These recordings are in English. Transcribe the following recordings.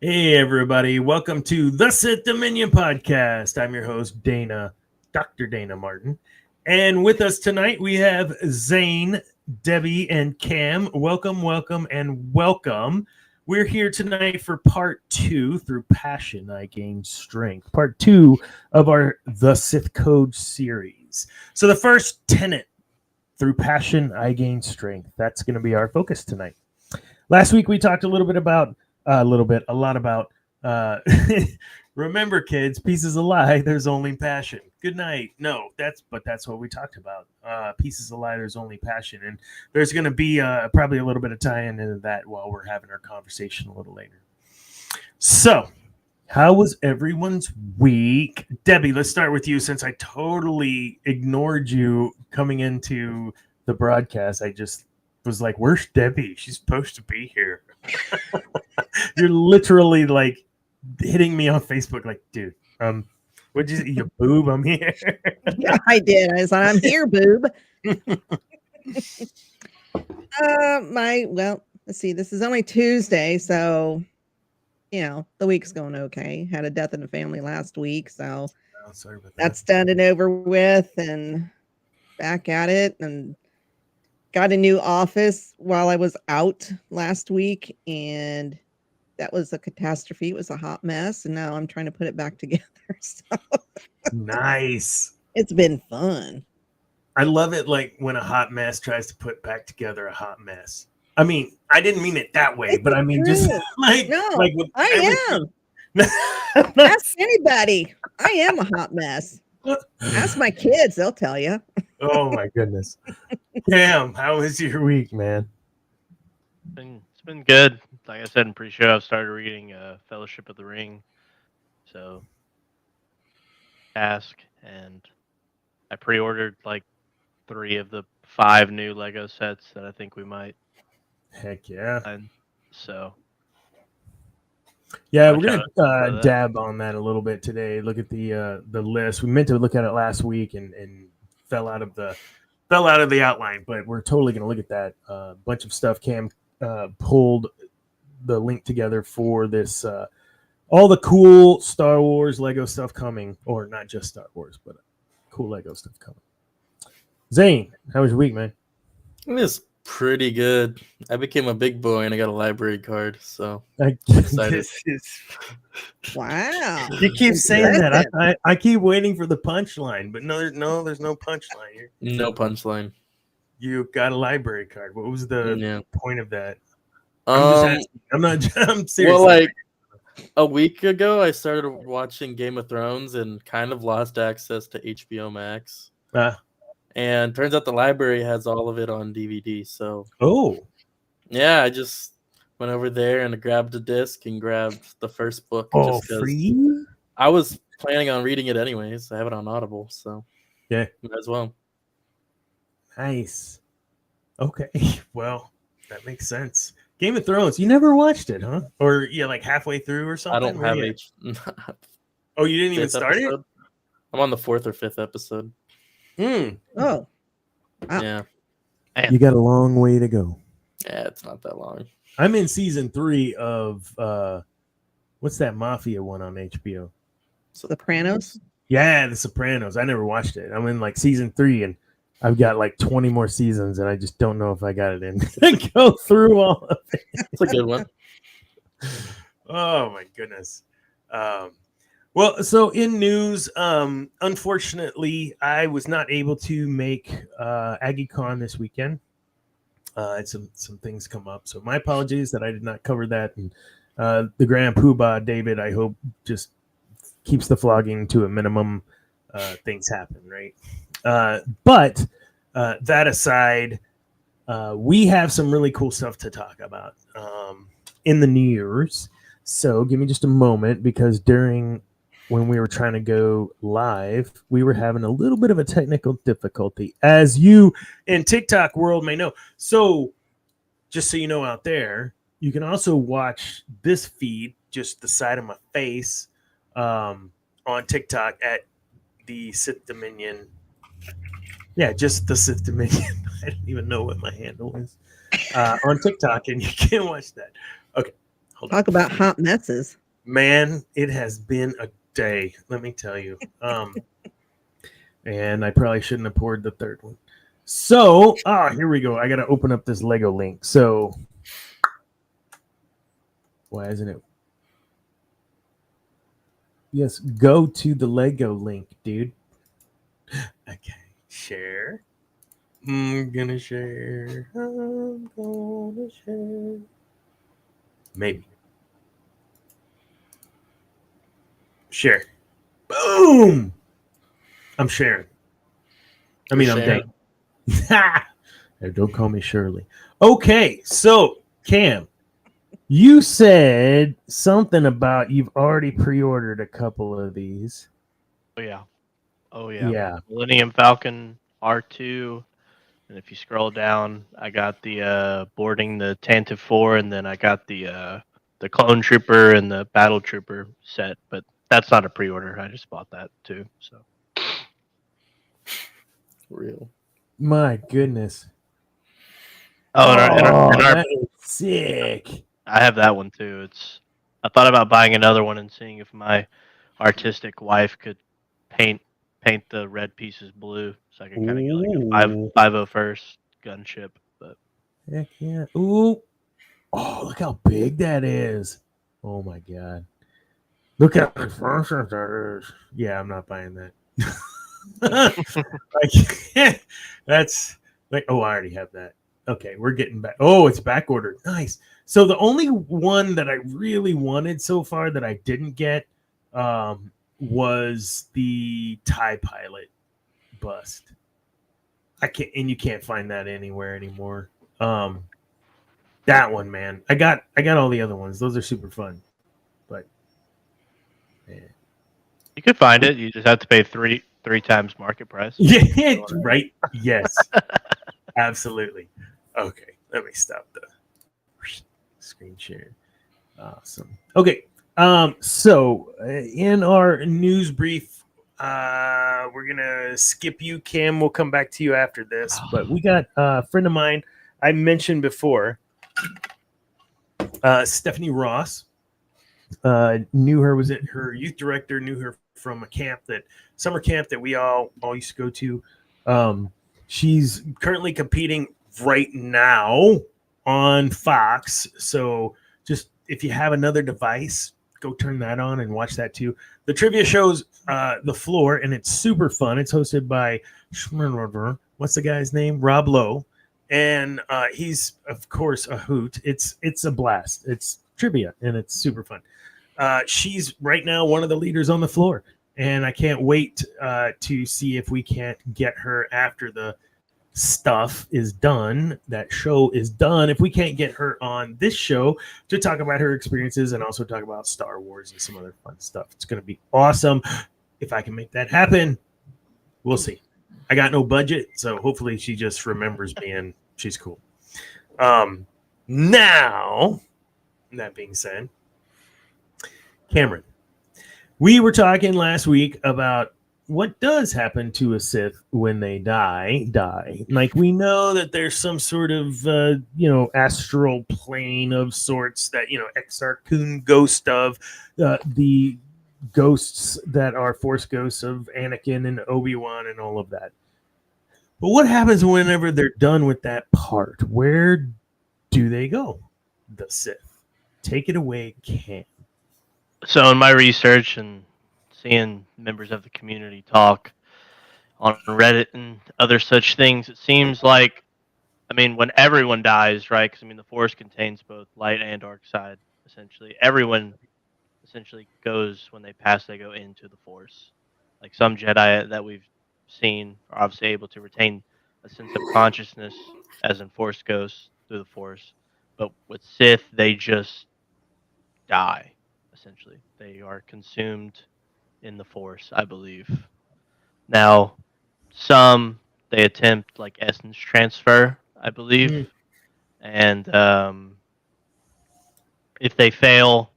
Hey, everybody. Welcome to the Sith Dominion podcast. I'm your host, Dr. Dana Martin. And with us tonight, we have Zane, Debbie, and Cam. Welcome, welcome, and welcome. We're here tonight for part 2, Through Passion, I Gained Strength. Part 2 of our The Sith Code series. So the first tenet, Through Passion, I Gained Strength. That's going to be our focus tonight. Last week, we talked a lot about remember, kids, peace is a lie, there's only passion. Good night. No, that's what we talked about. Peace is a lie, there's only passion. And there's going to be probably a little bit of tie-in into that while we're having our conversation a little later. So, how was everyone's week? Debbie, let's start with you since I totally ignored you coming into the broadcast. I just was like, where's Debbie? She's supposed to be here. You're literally like hitting me on Facebook like, dude, what'd you say? You boob, I'm here. Yeah, I did. I said, I'm here, boob. Let's see, this is only Tuesday, so the week's going okay. Had a death in the family last week, so sorry about that. That's done and over with, and back at it, and got a new office while I was out last week, and that was a catastrophe. It was a hot mess, and now I'm trying to put it back together. So nice. It's been fun. I love it, like when a hot mess tries to put back together a hot mess. I mean, I didn't mean it that way, but I mean, just like, no, like I am. Ask anybody. I am a hot mess. Ask my kids; they'll tell you. Oh my goodness. Damn, how was your week, man? It's been good. Like I said in pre-show, I've started reading Fellowship of the Ring. So, ask, and I pre-ordered like 3 of the 5 new Lego sets that I think we might. Heck yeah. And so. Yeah, we're gonna dab on that a little bit today. Look at the list. We meant to look at it last week and fell out of the outline, but we're totally gonna look at that. Bunch of stuff. Cam pulled the link together for this. All the cool Star Wars Lego stuff coming, or not just Star Wars, but cool Lego stuff coming. Zane, how was your week, man? It was pretty good. I became a big boy and I got a library card, so I'm excited. Wow. You keep saying that. I keep waiting for the punchline, but there's no punchline here. No punchline. You got a library card. What was the point of that? I'm serious. Well, like a week ago, I started watching Game of Thrones and kind of lost access to HBO Max. And turns out the library has all of it on DVD. So, yeah, I just went over there and grabbed a disc and grabbed the first book. Oh, free? I was planning on reading it anyways. I have it on Audible, so yeah, might as well. Nice. Okay, well, that makes sense. Game of Thrones. You never watched it, huh? Or like halfway through or something? I don't have Oh, you didn't even start it? I'm on the 4th or 5th episode. Oh. Wow. Yeah. You got a long way to go. Yeah, it's not that long. I'm in season 3 of what's that mafia one on HBO? Sopranos? Yeah, The Sopranos. I never watched it. I'm in like season 3 and I've got like 20 more seasons and I just don't know if I got it in to go through all of it. It's a good one. Oh my goodness. Well, so in news, unfortunately, I was not able to make AggieCon this weekend. And some things come up, so my apologies that I did not cover that. And the Grand Poobah, David, I hope just keeps the flogging to a minimum. Things happen, right? But that aside, we have some really cool stuff to talk about in the news. So give me just a moment, because when we were trying to go live, we were having a little bit of a technical difficulty, as you in TikTok world may know. So just so you know out there, you can also watch this feed, just the side of my face, on TikTok at the Sith Dominion. Yeah, just the Sith Dominion. I don't even know what my handle is on TikTok, and you can watch that. Okay, Hold Talk on. about hot messes. Man, it has been a day, let me tell you. And I probably shouldn't have poured the third one. So, here we go. I got to open up this Lego link. So, why isn't it? Yes, go to the Lego link, dude. Okay, share. I'm gonna share. Maybe. Share. Boom! I'm sharing. I mean, I'm sharing. dang. Don't call me Shirley. Okay, so Cam, you said something about you've already pre-ordered a couple of these. Oh yeah. Oh yeah. Yeah. Millennium Falcon R2, and if you scroll down, I got the boarding the Tantive 4, and then I got the Clone Trooper and the Battle Trooper set. But that's not a pre-order. I just bought that too. So. Real. My goodness. Oh, That is sick. I have that one too. I thought about buying another one and seeing if my artistic wife could paint the red pieces blue, so I could kind of get like a Ooh. 501st gunship. But Heck yeah. Ooh. Oh, look how big that is. Oh my god. Look how expensive that is. Yeah, I'm not buying that. Like, that's like, oh, I already have that. Okay, we're getting back. Oh, it's back ordered. Nice. So the only one that I really wanted so far that I didn't get was the TIE Pilot bust. I can't, and you can't find that anywhere anymore. That one, man. I got all the other ones. Those are super fun. But man. you could find it. You just have to pay three times market price. Yeah, right. Yes. Absolutely. Okay, let me stop the screen share. Awesome. Okay. So in our news brief, we're gonna skip you, Cam. We'll come back to you after this. But we got a friend of mine I mentioned before, Stephanie Ross. Knew her, was it her youth director, knew her from a summer camp that we all used to go to. She's currently competing right now on Fox. So just if you have another device, go turn that on and watch that too. The trivia show's The Floor, and it's super fun. It's hosted by what's the guy's name? Rob Lowe. And he's of course a hoot. It's a blast. It's trivia and it's super fun. She's right now one of the leaders on The Floor, and I can't wait to see if we can't get her after the stuff is done. That show is done. If we can't get her on this show to talk about her experiences and also talk about Star Wars and some other fun stuff, it's going to be awesome. If I can make that happen, we'll see. I got no budget, so hopefully she just remembers me and she's cool. Now, that being said, Cameron, we were talking last week about what does happen to a Sith when they die. Like, we know that there's some sort of, astral plane of sorts that, Exar Kun ghost of the ghosts that are Force ghosts of Anakin and Obi-Wan and all of that. But what happens whenever they're done with that part? Where do they go? The Sith. Take it away, Cam. So in my research and seeing members of the community talk on Reddit and other such things, it seems like, when everyone dies, right? Because the Force contains both light and dark side. Essentially, everyone essentially goes when they pass. They go into the Force. Like some Jedi that we've seen are obviously able to retain a sense of consciousness, as in Force ghosts through the Force. But with Sith, they just die. Essentially, they are consumed in the Force, I believe. Now, some they attempt like essence transfer, I believe, and if they fail,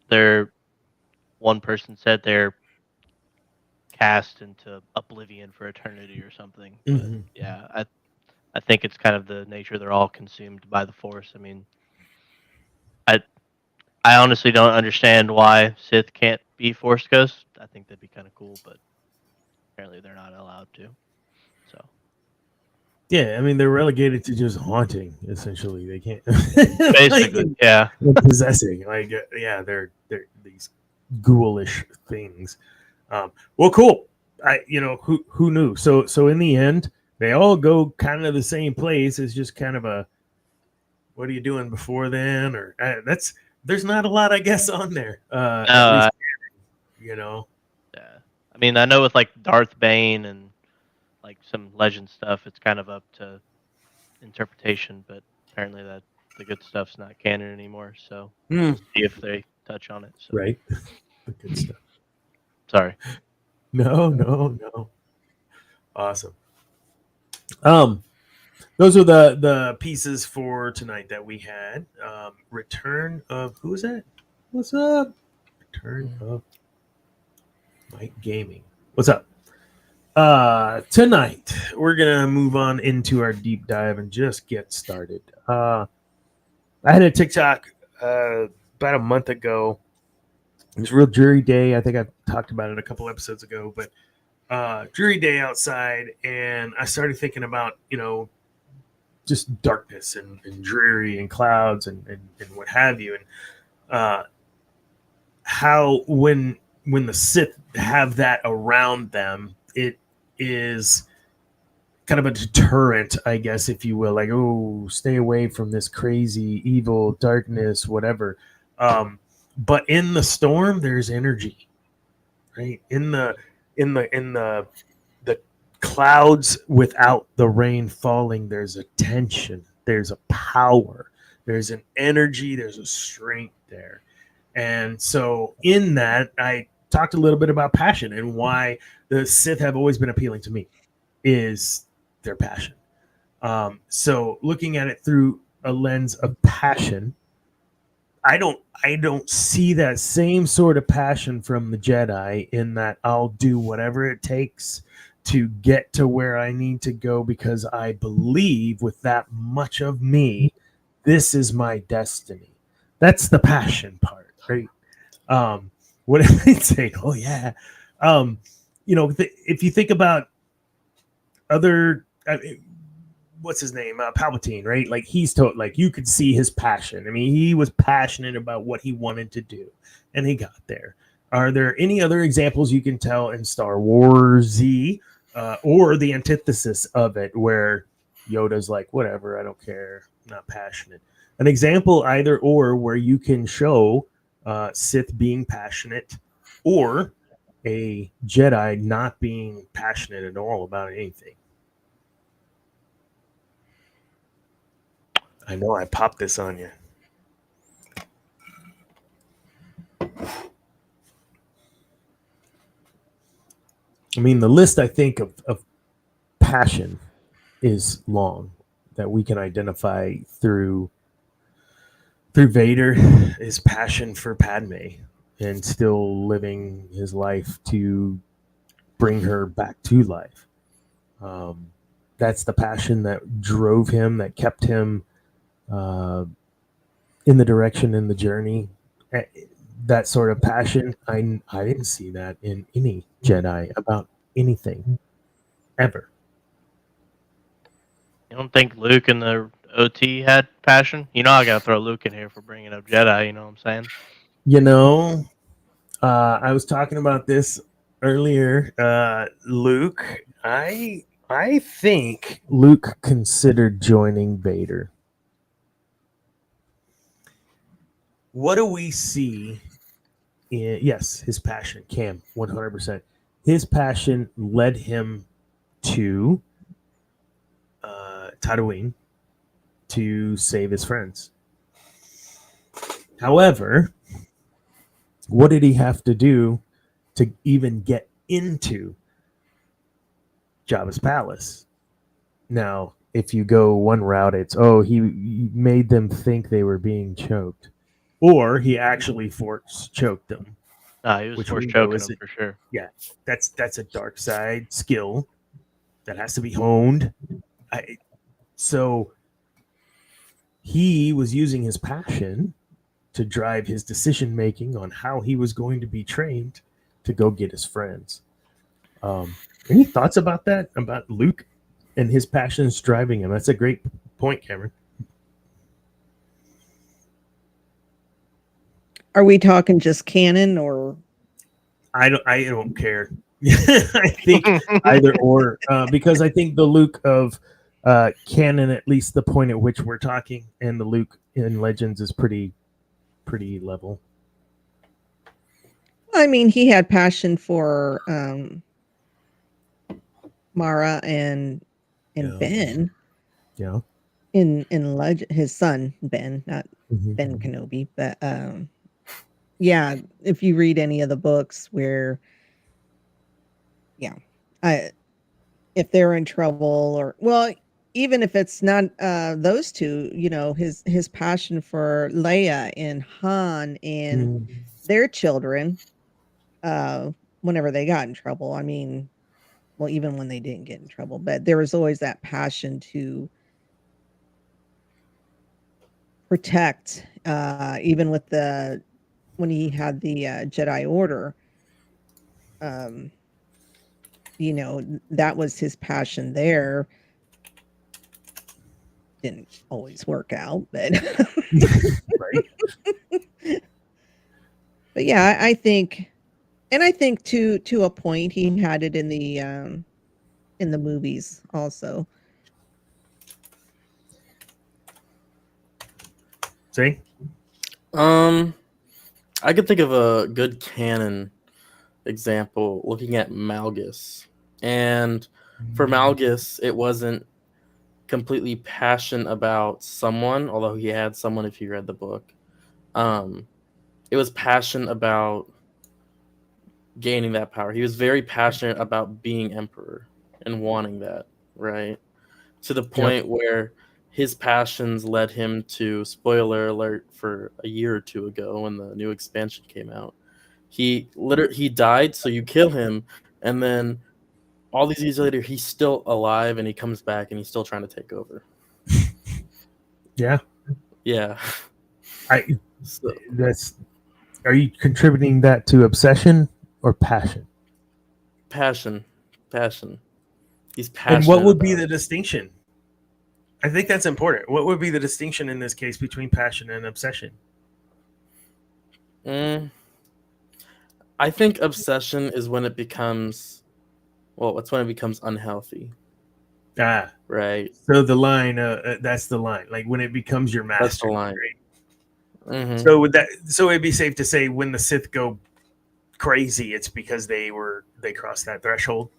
they're one person said they're cast into oblivion for eternity or something. But yeah, I think it's kind of the nature they're all consumed by the Force. I I honestly don't understand why Sith can't be Force Ghosts. I think that'd be kind of cool, but apparently they're not allowed to. So Yeah, I mean they're relegated to just haunting. Essentially, they can't basically, yeah. possessing. Yeah, they're these ghoulish things. Well, cool. Who knew? So in the end, they all go kind of the same place. It's just kind of a, what are you doing before then? Or there's not a lot, I guess, on there. At least, yeah. I mean, I know with like Darth Bane and like some legend stuff, it's kind of up to interpretation, but apparently that the good stuff's not canon anymore. So we'll see if they touch on it. So. Right, the good stuff. Sorry. No. Awesome. Those are the pieces for tonight that we had. Return of, who is that? What's up? Return of Mike Gaming. What's up? Tonight we're gonna move on into our deep dive and just get started. I had a TikTok about a month ago. It was real jury day. I think I talked about it a couple episodes ago, but jury day outside, and I started thinking about, just darkness and dreary and clouds and what have you, and how when the Sith have that around them, it is kind of a deterrent, I guess, if you will. Like, oh, stay away from this crazy evil darkness, whatever. But in the storm, there's energy, right? In the clouds without the rain falling, there's a tension, there's a power, there's an energy, there's a strength there. And so in that, I talked a little bit about passion and why the Sith have always been appealing to me is their passion. So looking at it through a lens of passion, I don't see that same sort of passion from the Jedi, in that I'll do whatever it takes to get to where I need to go because I believe with that much of me, this is my destiny. That's the passion part, right? What did I say? Oh yeah. If you think about other, what's his name? Palpatine, right? Like he's told, like you could see his passion. I mean, he was passionate about what he wanted to do, and he got there. Are there any other examples you can tell in Star Wars Z, or the antithesis of it, where Yoda's like, whatever, I don't care, I'm not passionate? An example either or where you can show Sith being passionate, or a Jedi not being passionate at all about anything. I know I popped this on you. I mean, the list, I think, of passion is long, that we can identify through Vader, his passion for Padme and still living his life to bring her back to life. That's the passion that drove him, that kept him in the direction, in the journey. That sort of passion, I didn't see that in any Jedi about anything ever. You don't think Luke and the OT had passion? You know, I gotta throw Luke in here for bringing up Jedi. You know what I'm saying? I was talking about this earlier. Luke, I think Luke considered joining Vader. What do we see? Yes, his passion, Cam, 100%. His passion led him to Tatooine to save his friends. However, what did he have to do to even get into Jabba's palace? Now, if you go one route, it's, he made them think they were being choked, or he actually force choked them. He was force choking them for sure. Yeah, that's a dark side skill that has to be honed. So he was using his passion to drive his decision making on how he was going to be trained to go get his friends. Any thoughts about that? About Luke and his passions driving him? That's a great point, Cameron. Are we talking just canon or? I don't care. I think either or, because I think the Luke of canon, at least the point at which we're talking, and the Luke in Legends is pretty level. I mean, he had passion for Mara and Ben. Yeah. In Legend, his son Ben, not Ben Kenobi, but yeah, if you read any of the books where, if they're in trouble or, well, even if it's not those two, his passion for Leia and Han and their children, whenever they got in trouble. I mean, well, even when they didn't get in trouble, but there was always that passion to protect, even with when he had the Jedi Order, that was his passion there. Didn't always work out, but right. But yeah, I think to a point he had it in the movies also. See? I could think of a good canon example looking at Malgus. And for Malgus, it wasn't completely passion about someone, although he had someone if you read the book. It was passion about gaining that power. He was very passionate about being emperor and wanting that, right? To the point where his passions led him to, spoiler alert for a year or two ago when the new expansion came out, he died, so you kill him, and then all these years later he's still alive and he comes back and he's still trying to take over. Yeah. Are you contributing that to obsession or passion? Passion. He's passionate. And what would be the distinction? I think that's important. What would be the distinction in this case between passion and obsession? I think obsession is when it becomes, it's when it becomes unhealthy. Right. So the line, that's the line. Like when it becomes your master. That's the line. Right? So it'd be safe to say when the Sith go crazy, it's because they crossed that threshold.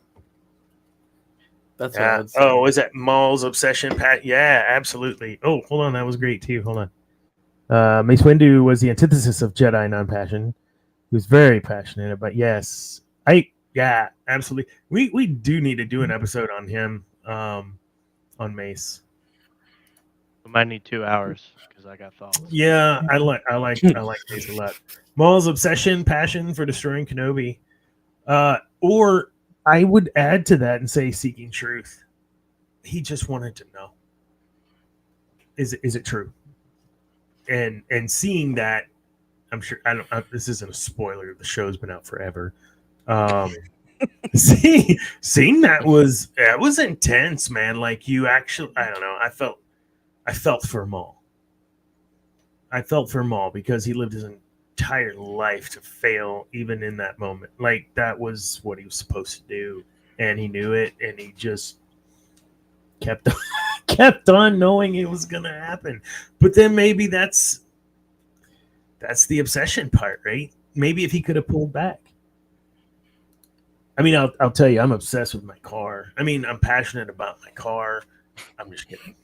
That's what I would say. Oh, is that Maul's obsession? Yeah, absolutely. Oh, hold on, that was great too. Hold on. Mace Windu was the antithesis of Jedi non-passion. He was very passionate about. Yes, absolutely. We do need to do an episode on him, on Mace. We might need 2 hours because I got thoughts. Yeah, I like Mace a lot. Maul's obsession, passion for destroying Kenobi, or I would add to that and say seeking truth. He just wanted to know. Is it true? And seeing that, I'm sure this isn't a spoiler. The show's been out forever. Seeing that was intense, man. Like you actually, I don't know. I felt for Maul. I felt for Maul because he lived his entire life to fail even in that moment. Like that was what he was supposed to do, and he knew it, and he just kept on knowing it was gonna happen. But then maybe that's the obsession part, right? Maybe if he could have pulled back. I mean, I'll tell you, I'm obsessed with my car. I mean, I'm passionate about my car. I'm just kidding.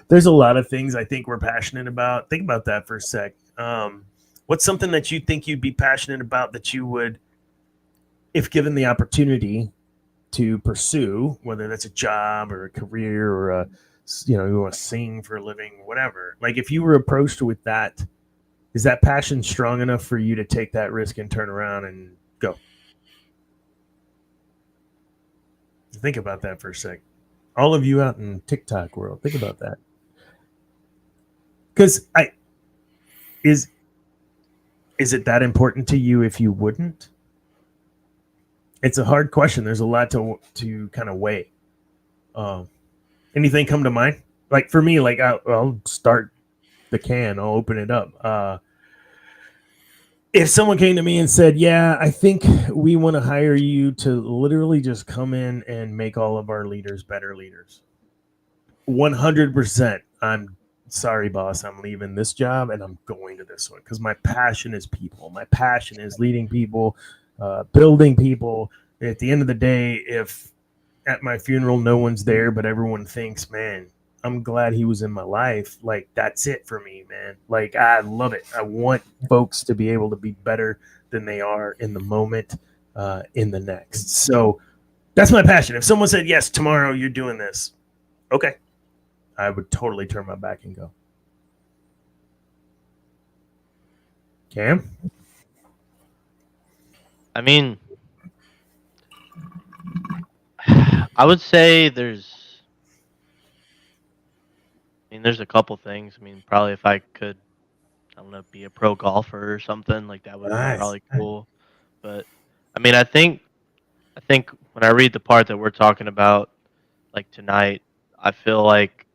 There's a lot of things I think we're passionate about. Think about that for a sec. What's something that you think you'd be passionate about that you would, if given the opportunity to pursue, whether that's a job or a career or you want to sing for a living, whatever. Like if you were approached with that, is that passion strong enough for you to take that risk and turn around and go? Think about that for a sec. All of you out in TikTok world, think about that. Because is it that important to you if you wouldn't? It's a hard question. There's a lot to kind of weigh. Anything come to mind? Like for me, like I'll start the can. I'll open it up. If someone came to me and said, "Yeah, I think we want to hire you to literally just come in and make all of our leaders better leaders," 100%. I'm sorry, boss. I'm leaving this job and I'm going to this one because my passion is people. My passion is leading people, building people. At the end of the day, if at my funeral no one's there, but everyone thinks, man, I'm glad he was in my life. Like, that's it for me, man. Like, I love it. I want folks to be able to be better than they are in the moment, in the next. So that's my passion. If someone said, yes, tomorrow you're doing this, okay, I would totally turn my back and go. Cam? I mean, I would say there's a couple things. I mean, probably if I could, I don't know, be a pro golfer or something, like that would be Nice. probably cool. But I mean, I think when I read the part that we're talking about, like tonight, I feel like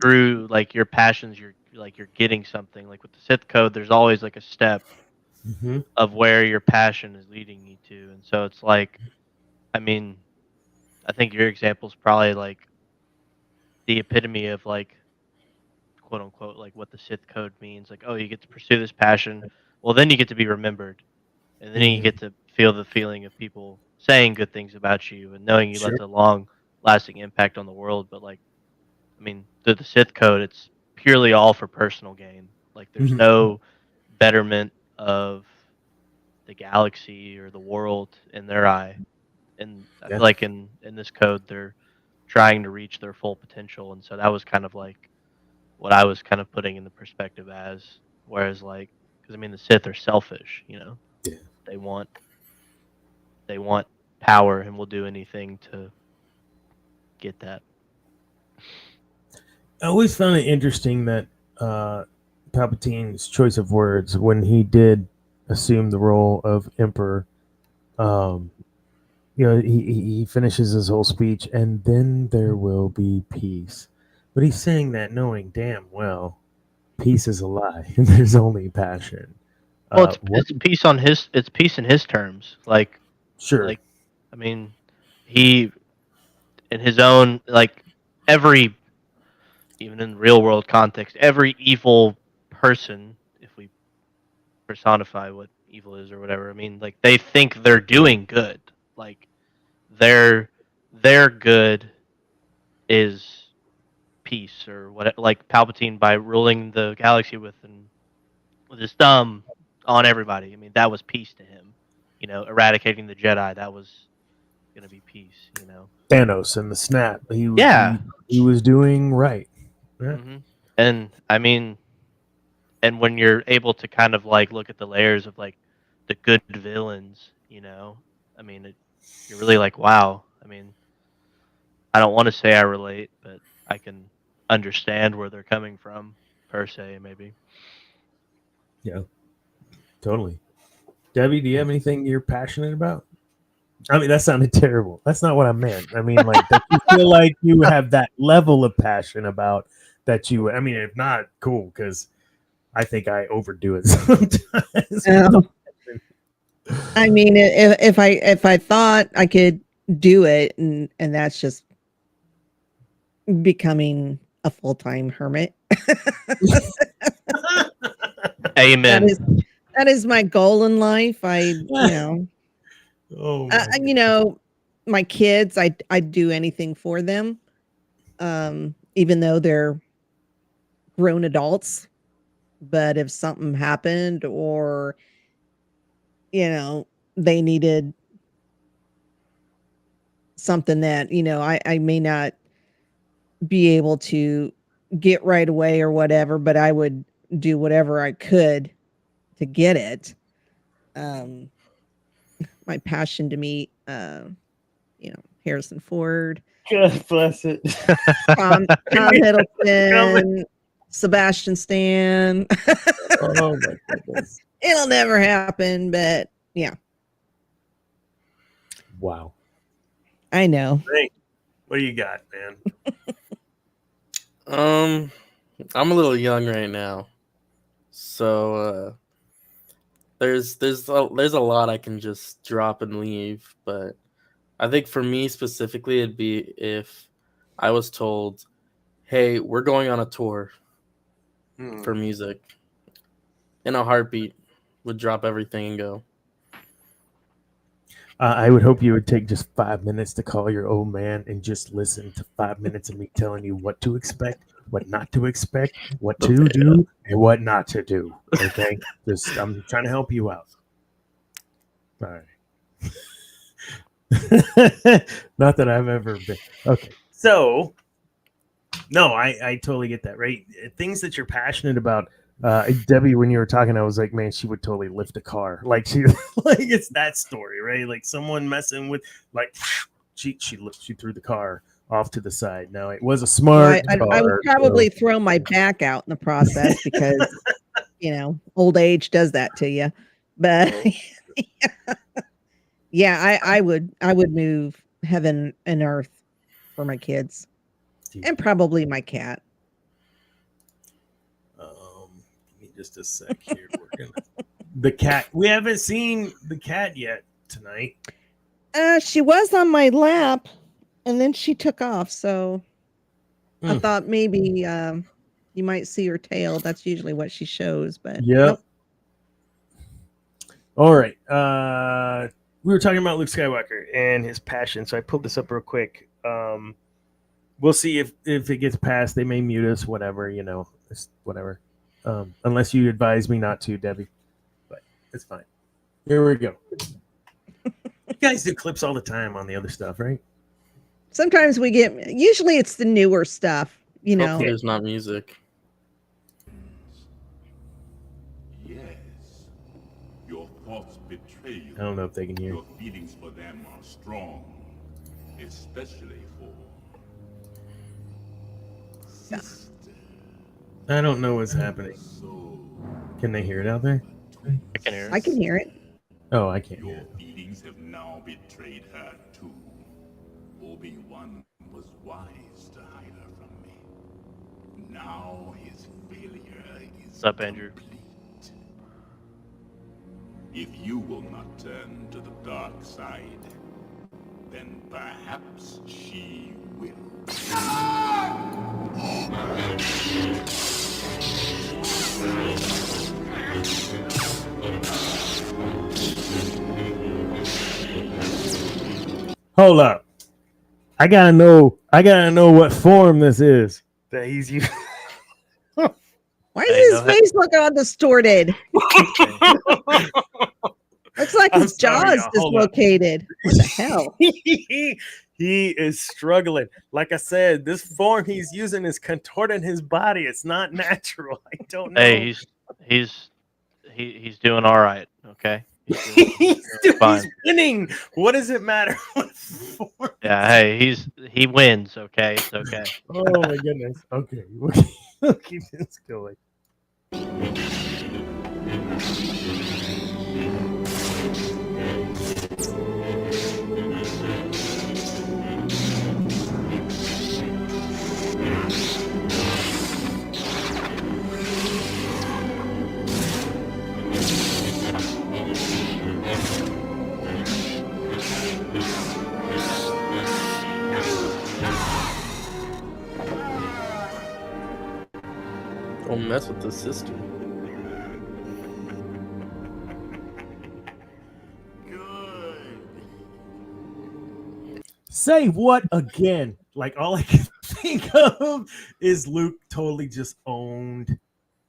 through like your passions, you're getting something. Like with the Sith Code, there's always like a step of where your passion is leading you to, and so it's like, I mean, I think your example is probably like the epitome of like, quote unquote, like what the Sith Code means. Like, oh, you get to pursue this passion. Well, then you get to be remembered, and then you get to feel the feeling of people saying good things about you and knowing you left a long-lasting impact on the world. But like, I mean, through the Sith Code, it's purely all for personal gain. Like, there's no betterment of the galaxy or the world in their eye. And I feel like in this code, they're trying to reach their full potential. And so that was kind of like what I was kind of putting in the perspective as. Whereas, like, because I mean, the Sith are selfish, you know? Yeah. They want power and will do anything to get that. I always found it interesting that Palpatine's choice of words when he did assume the role of emperor. You know, he finishes his whole speech, and then there will be peace. But he's saying that knowing damn well peace is a lie. There's only passion. Well, it's peace on his. It's peace in his terms. Like, sure. Like, I mean, he in his own, like, every, even in real world context, every evil person, if we personify what evil is or whatever, I mean, like, they think they're doing good. Like, their good is peace, or what, like Palpatine by ruling the galaxy with his thumb on everybody. I mean, that was peace to him. You know, eradicating the Jedi, that was gonna be peace. You know, Thanos and the snap. He was doing right. Yeah. And I mean, and when you're able to kind of like look at the layers of like the good villains, you know, I mean, you're really like, wow. I mean, I don't want to say I relate, but I can understand where they're coming from, per se, maybe. Yeah, totally. Debbie, do you have anything you're passionate about? I mean, that sounded terrible. That's not what I meant. I mean, like, that you feel like you have that level of passion about that you, I mean, if not, cool, because I think I overdo it sometimes. I mean, if I thought I could do it, and that's just becoming a full-time hermit. Amen. That is my goal in life. My kids, I'd do anything for them. Even though they're grown adults, but if something happened, or they needed something that I may not be able to get right away or whatever, but I would do whatever I could to get it. My passion to me, Harrison Ford, God bless it. Tom Hiddleston, Sebastian Stan. Oh my goodness. It'll never happen, but yeah. Wow. I know. Hey, what do you got, man? I'm a little young right now, so there's a lot I can just drop and leave. But I think for me specifically, it'd be if I was told, "Hey, we're going on a tour for music," in a heartbeat, would drop everything and go. I would hope you would take just 5 minutes to call your old man and just listen to 5 minutes of me telling you what to expect, what not to expect, what to do, and what not to do. Okay? I'm trying to help you out. All right. Not that I've ever been. Okay. So, no, I totally get that, right? Things that you're passionate about. Debbie, when you were talking, I was like, man, she would totally lift a car. Like it's that story, right? Like someone messing with, like, she threw the car off to the side. Now it was a smart car. I would probably throw my back out in the process because old age does that to you. But yeah, I would move heaven and earth for my kids and probably my cat. Give me just a sec here. The cat. We haven't seen the cat yet tonight. She was on my lap, and then she took off. So I thought maybe you might see her tail. That's usually what she shows. But nope. All right. We were talking about Luke Skywalker and his passion. So I pulled this up real quick. We'll see if it gets passed. They may mute us. Whatever. Whatever. Unless you advise me not to, Debbie. But it's fine. Here we go. You guys do clips all the time on the other stuff, right? Sometimes we get. Usually, it's the newer stuff. Hopefully there's not music. Yes, your thoughts betray you. I don't know if they can hear. Your feelings for them are strong, especially for sister. I don't know what's happening. Can they hear it out there? I can hear it. I can hear it. Oh, I can't hear Your it. feelings have now betrayed her too. Obi-Wan was wise to hide her from me. Now his failure is What's up, Andrew? complete. If you will not turn to the dark side, then perhaps she will. Hold up. I gotta know what form this is that he's using. Why does his face look all distorted? Looks like his jaw is dislocated. What the hell? He is struggling. Like I said, this form he's using is contorting his body. It's not natural. I don't know. Hey, he's doing all right. Okay. He's winning. What does it matter? Yeah. Hey, he wins. Okay. It's okay. Oh my goodness. Okay. We'll keep this going. Don't mess with the sister. Say what again? Like all I can think of is Luke totally just owned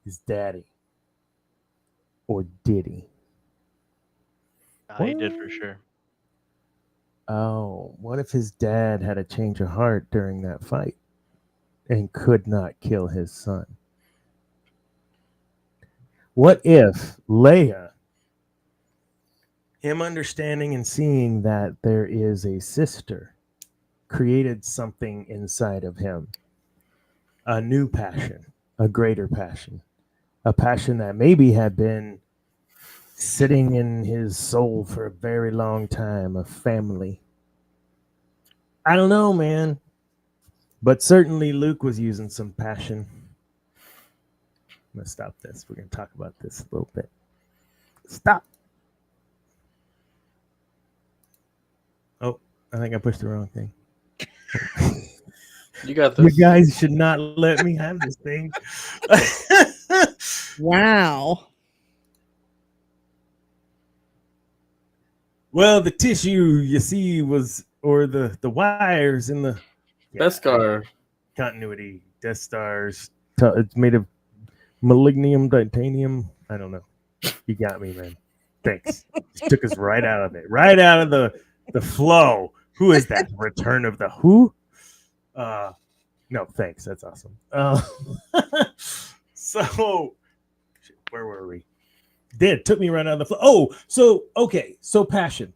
his daddy. Or did he? He did for sure. Oh, what if his dad had a change of heart during that fight and could not kill his son? What if Leia him understanding and seeing that there is a sister created something inside of him, a new passion, a greater passion, a passion that maybe had been sitting in his soul for a very long time, a family. I don't know, man. But certainly Luke was using some passion. I'm going to stop this. We're going to talk about this a little bit. Stop. Oh, I think I pushed the wrong thing. You got You this. guys should not let me have this thing. Wow. Well, the tissue you see was, or the wires in the Beskar. continuity, Death Stars. It's made of millennium titanium. I don't know. You got me, man. Thanks. Just took us right out of it, right out of the flow. Who is that? Return of the Who? No, thanks. That's awesome. So, where were we? Took me right out of the flow. Oh, so okay. So passion.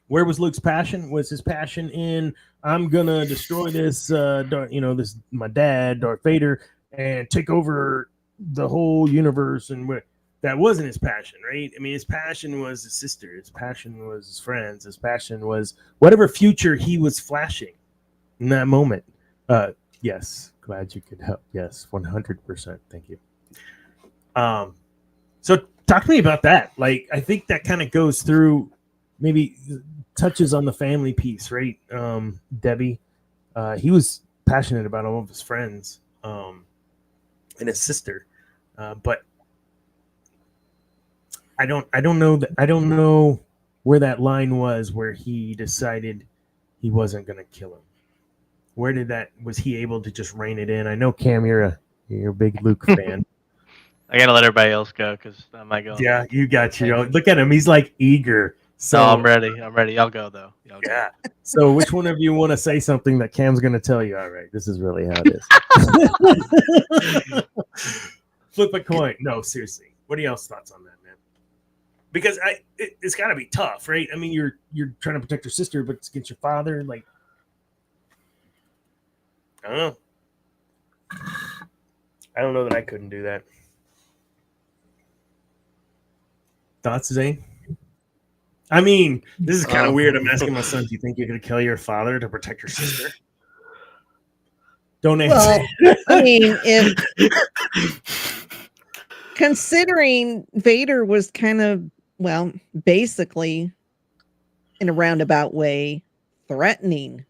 Where was Luke's passion? Was his passion in I'm gonna destroy this? This my dad, Darth Vader, and take over the whole universe, and that wasn't his passion, right? I mean, his passion was his sister. His passion was his friends. His passion was whatever future he was flashing in that moment. Yes, glad you could help. Yes, 100%. Thank you. So talk to me about that. Like, I think that kind of goes through, maybe touches on the family piece, right? Debbie, he was passionate about all of his friends and his sister, but I don't know where that line was where he decided he wasn't going to kill him. Where was he able to just rein it in? I know, Cam, you're a big Luke fan. I gotta let everybody else go because I might go. Yeah, you got you. Look at him; he's like eager. So I'm ready. I'll go though. Yeah. So which one of you want to say something that Cam's going to tell you? All right, this is really how it is. Flip a coin. No, seriously. What are y'all's thoughts on that, man? Because it's got to be tough, right? I mean, you're trying to protect your sister, but it's against your father. Like, I don't know. I don't know that I couldn't do that. Thoughts, Zane? I mean, this is kind of weird. I'm asking my son, do you think you're going to kill your father to protect your sister? Don't answer. Well, I mean, if considering Vader was kind of, well, basically in a roundabout way threatening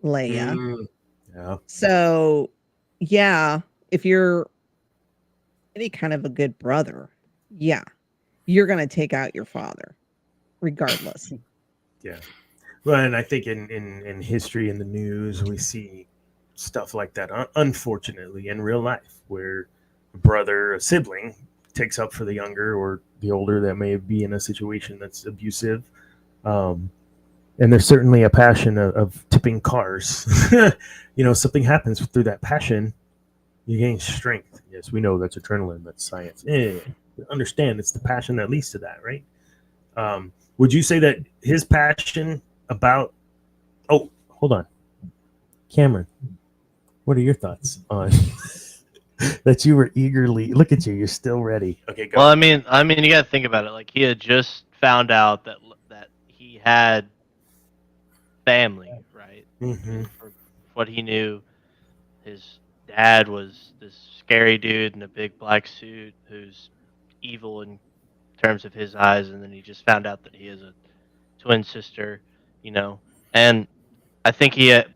Leia. Yeah. So, yeah, if you're any kind of a good brother, yeah, you're going to take out your father regardless. Yeah. Well, and I think in history, in the news, we see stuff like that, unfortunately, in real life, where a brother, a sibling, takes up for the younger or the older that may be in a situation that's abusive. And there's certainly a passion of tipping cars. Something happens through that passion, you gain strength. Yes, we know that's adrenaline, that's science. Understand it's the passion that leads to that, right? Would you say that his passion about... Oh, hold on. Cameron, what are your thoughts on that you were eagerly... Look at you, you're still ready. Okay, go. Well, I mean, you got to think about it. Like, he had just found out that he had family, right? Mm-hmm. For what he knew, his dad was this scary dude in a big black suit who's evil in terms of his eyes, and then he just found out that he has a twin sister, and I think he had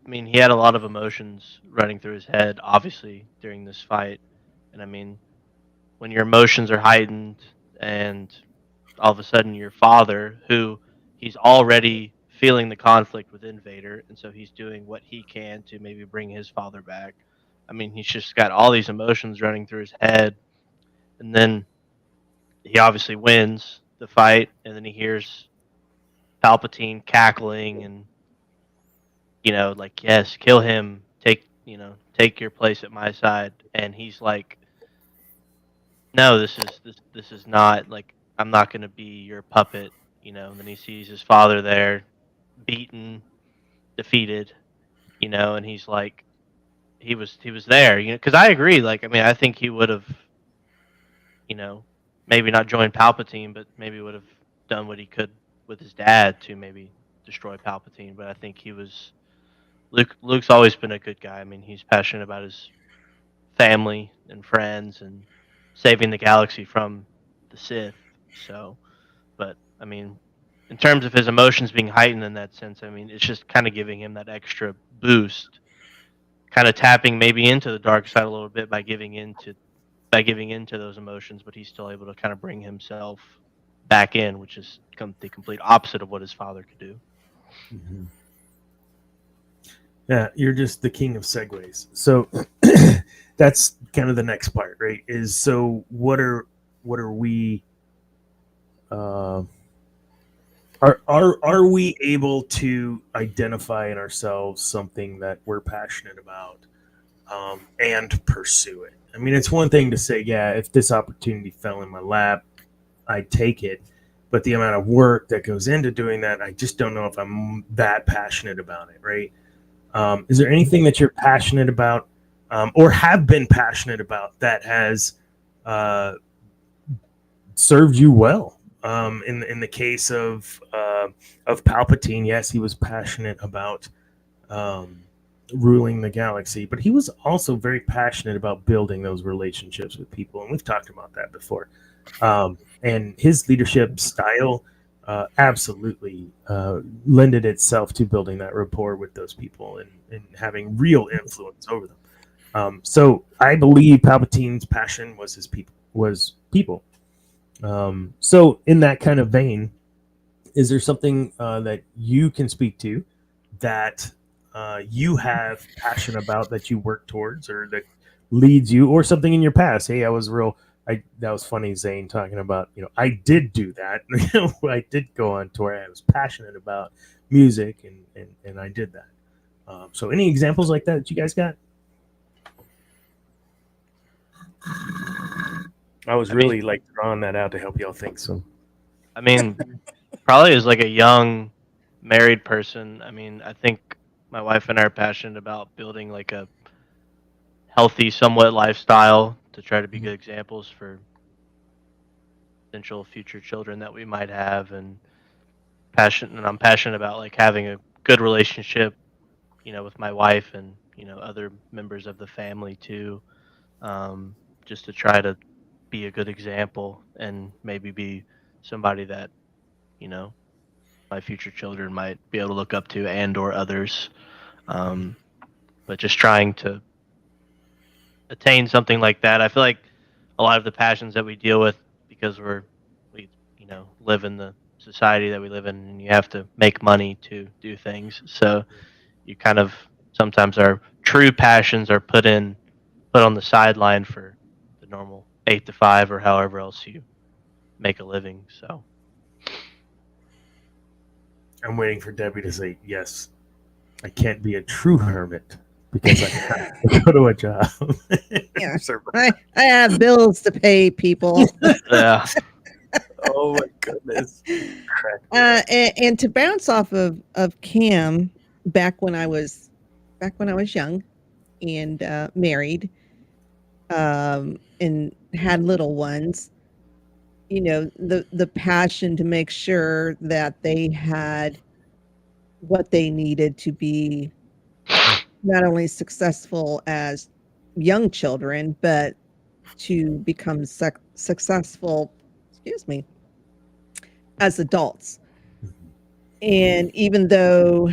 a lot of emotions running through his head, obviously, during this fight. And I mean, when your emotions are heightened and all of a sudden your father, who he's already feeling the conflict within Vader, and so he's doing what he can to maybe bring his father back. I mean, he's just got all these emotions running through his head, and then he obviously wins the fight, and then he hears Palpatine cackling and, like, yes, kill him, take your place at my side. And he's like, no, this is not, like, I'm not going to be your puppet, and then he sees his father there, beaten, defeated, and he's like, he was there, because I agree. Like, I mean, I think he would have, maybe not joined Palpatine, but maybe would have done what he could with his dad to maybe destroy Palpatine. But I think Luke's always been a good guy. I mean, he's passionate about his family and friends and saving the galaxy from the Sith. So, but I mean, in terms of his emotions being heightened in that sense, I mean, it's just kind of giving him that extra boost, kind of tapping maybe into the dark side a little bit by giving into those emotions, but he's still able to kind of bring himself back in, which is the complete opposite of what his father could do. Mm-hmm. Yeah, you're just the king of segues. So that's kind of the next part, right? Is so what are we? Are we able to identify in ourselves something that we're passionate about and pursue it? I mean, it's one thing to say, yeah, if this opportunity fell in my lap, I'd take it. But the amount of work that goes into doing that, I just don't know if I'm that passionate about it, right? Is there anything that you're passionate about or have been passionate about that has served you well? In the case of Palpatine, yes, he was passionate about ruling the galaxy, but he was also very passionate about building those relationships with people, and we've talked about that before. And his leadership style absolutely lended itself to building that rapport with those people and having real influence over them. So I believe Palpatine's passion was people. So in that kind of vein, is there something that you can speak to that you have passion about that you work towards or that leads you, or something in your past? Hey, that was funny, Zane, talking about, I did do that. I did go on tour. I was passionate about music and I did that. So any examples like that you guys got? I was really drawing that out to help y'all think. So, I mean, probably as like a young married person, I mean, I think my wife and I are passionate about building like a healthy, somewhat lifestyle to try to be good examples for potential future children that we might have, and I'm passionate about like having a good relationship, with my wife and other members of the family too, just to try to be a good example and maybe be somebody that my future children might be able to look up to, and or others, but just trying to attain something like that. I feel like a lot of the passions that we deal with, because we live in the society that we live in, and you have to make money to do things, so you kind of sometimes our true passions are put on the sideline for the normal 8 to 5 or however else you make a living. So I'm waiting for Debbie to say, yes, I can't be a true hermit because I have to go to a job. Yeah. I have bills to pay, people. Yeah. Oh my goodness. And to bounce off of Cam, back when I was young and married, and had little ones, the passion to make sure that they had what they needed to be not only successful as young children, but to become successful, as adults. And even though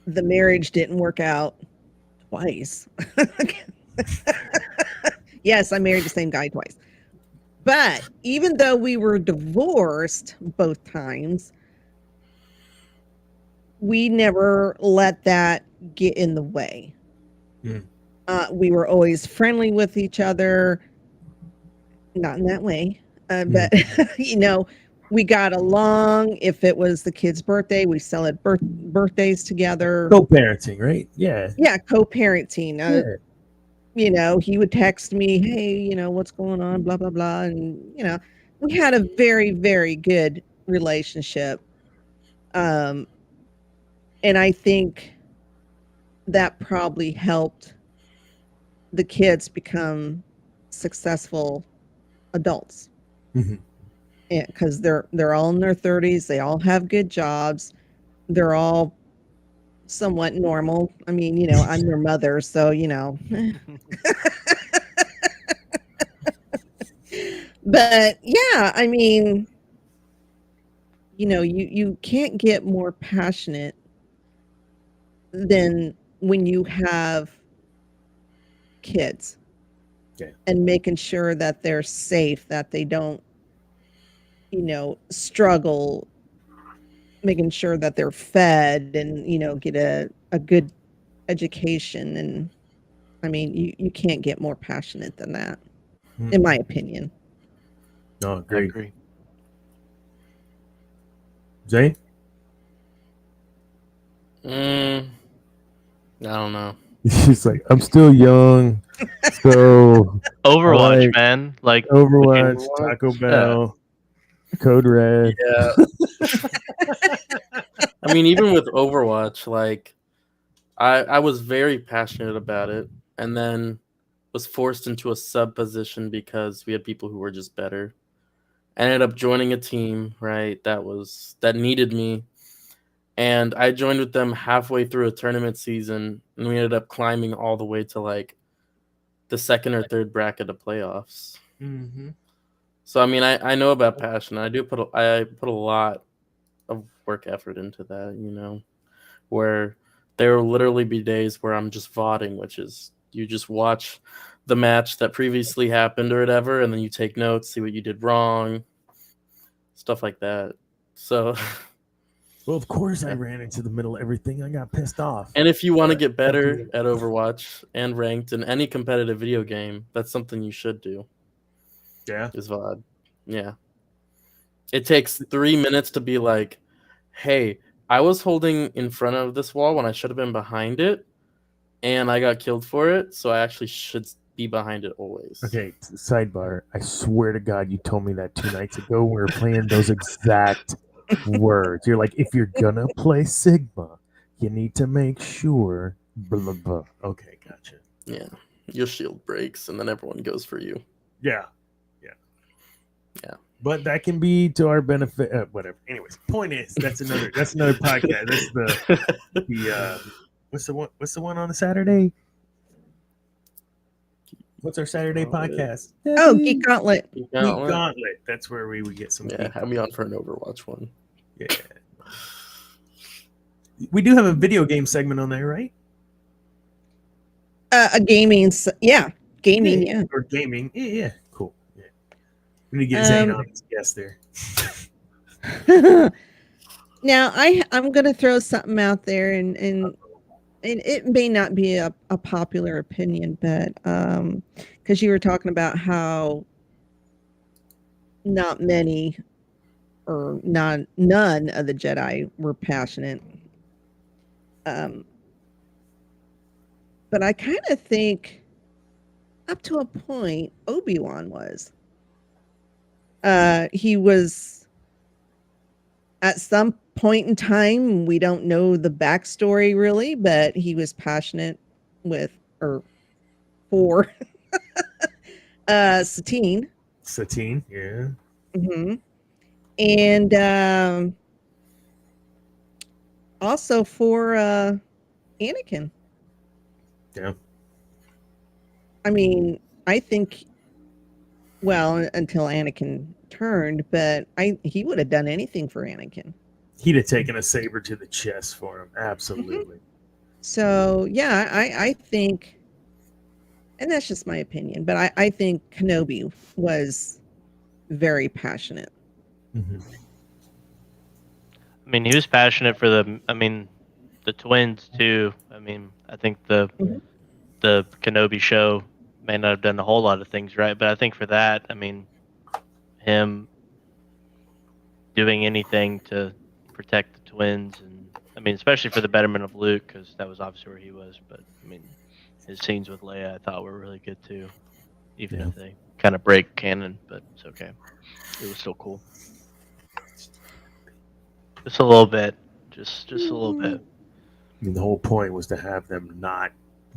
the marriage didn't work out twice, yes, I married the same guy twice. But even though we were divorced both times, we never let that get in the way. Mm. We were always friendly with each other, not in that way, but we got along. If it was the kid's birthday, we celebrate birthdays together. Co-parenting, right? Yeah. Yeah, co-parenting. He would text me, hey, what's going on, blah, blah, blah. And, we had a very, very good relationship. And I think that probably helped the kids become successful adults. Mhm. Because they're all in their 30s, they all have good jobs, they're all somewhat normal. I mean, I'm their mother, so But yeah, I mean, you can't get more passionate than when you have kids. Okay. And making sure that they're safe, that they don't, struggle, making sure that they're fed and, get a good education. And I mean, you can't get more passionate than that, in my opinion. No, I agree. agree. Zay? I don't know. She's like, I'm still young, so Overwatch, like man. Like Overwatch, Overwatch? Taco Bell, Code Red. Yeah. I mean, even with Overwatch, like I was very passionate about it, and then was forced into a sub position because we had people who were just better. I ended up joining a team, right? That needed me, and I joined with them halfway through a tournament season, and we ended up climbing all the way to like the second or third bracket of playoffs. Mm-hmm. So I mean, I know about passion. I put a lot of work effort into that, where there will literally be days where I'm just vodding, which is you just watch the match that previously happened or whatever, and then you take notes, see what you did wrong, stuff like that. So, Well, of course, I ran into the middle of everything. I got pissed off. and if you want to get better at Overwatch and ranked in any competitive video game, that's something you should do. Yeah. Is VOD. Yeah. It takes 3 minutes to be like, hey, I was holding in front of this wall when I should have been behind it, and I got killed for it, so I actually should be behind it always. Okay, sidebar. I swear to God, you told me that 2 nights ago. We were playing those exact words. You're like, if you're gonna play Sigma, you need to make sure. Blah, blah, blah. Okay, gotcha. Yeah. Your shield breaks, and then everyone goes for you. Yeah. Yeah. But that can be to our benefit. Whatever. Anyways, point is that's another podcast. That's the what's the one on the Saturday? What's our Saturday podcast? Oh, Geek Gauntlet. Geek Gauntlet. That's where we would get some. Yeah, have me on for an Overwatch one. Yeah. We do have a video game segment on there, right? A gaming, gaming, yeah. Or gaming, yeah. Cool. Yeah. We need to get Zane on as a guest there. Now I'm gonna throw something out there, and it may not be a popular opinion, but because you were talking about how not many or none of the Jedi were passionate. But I kind of think up to a point Obi-Wan was. He was at some point in time, we don't know the backstory really, but he was passionate for Satine. Satine, yeah. Mm-hmm. And also for Anakin. Yeah. I mean, I think, well, until Anakin turned, but he would have done anything for Anakin. He'd have taken a saber to the chest for him. Absolutely. So, yeah, I think, and that's just my opinion, but I think Kenobi was very passionate. Mm-hmm. I mean, he was passionate for the twins too. I mean, I think the Kenobi show may not have done a whole lot of things right, but I think for that, I mean, him doing anything to protect the twins, and I mean, especially for the betterment of Luke, because that was obviously where he was. But I mean, his scenes with Leia, I thought were really good too, even if they kind of break canon, but it's okay. It was still cool. Just a little bit. Just a little bit. I mean, the whole point was to have them not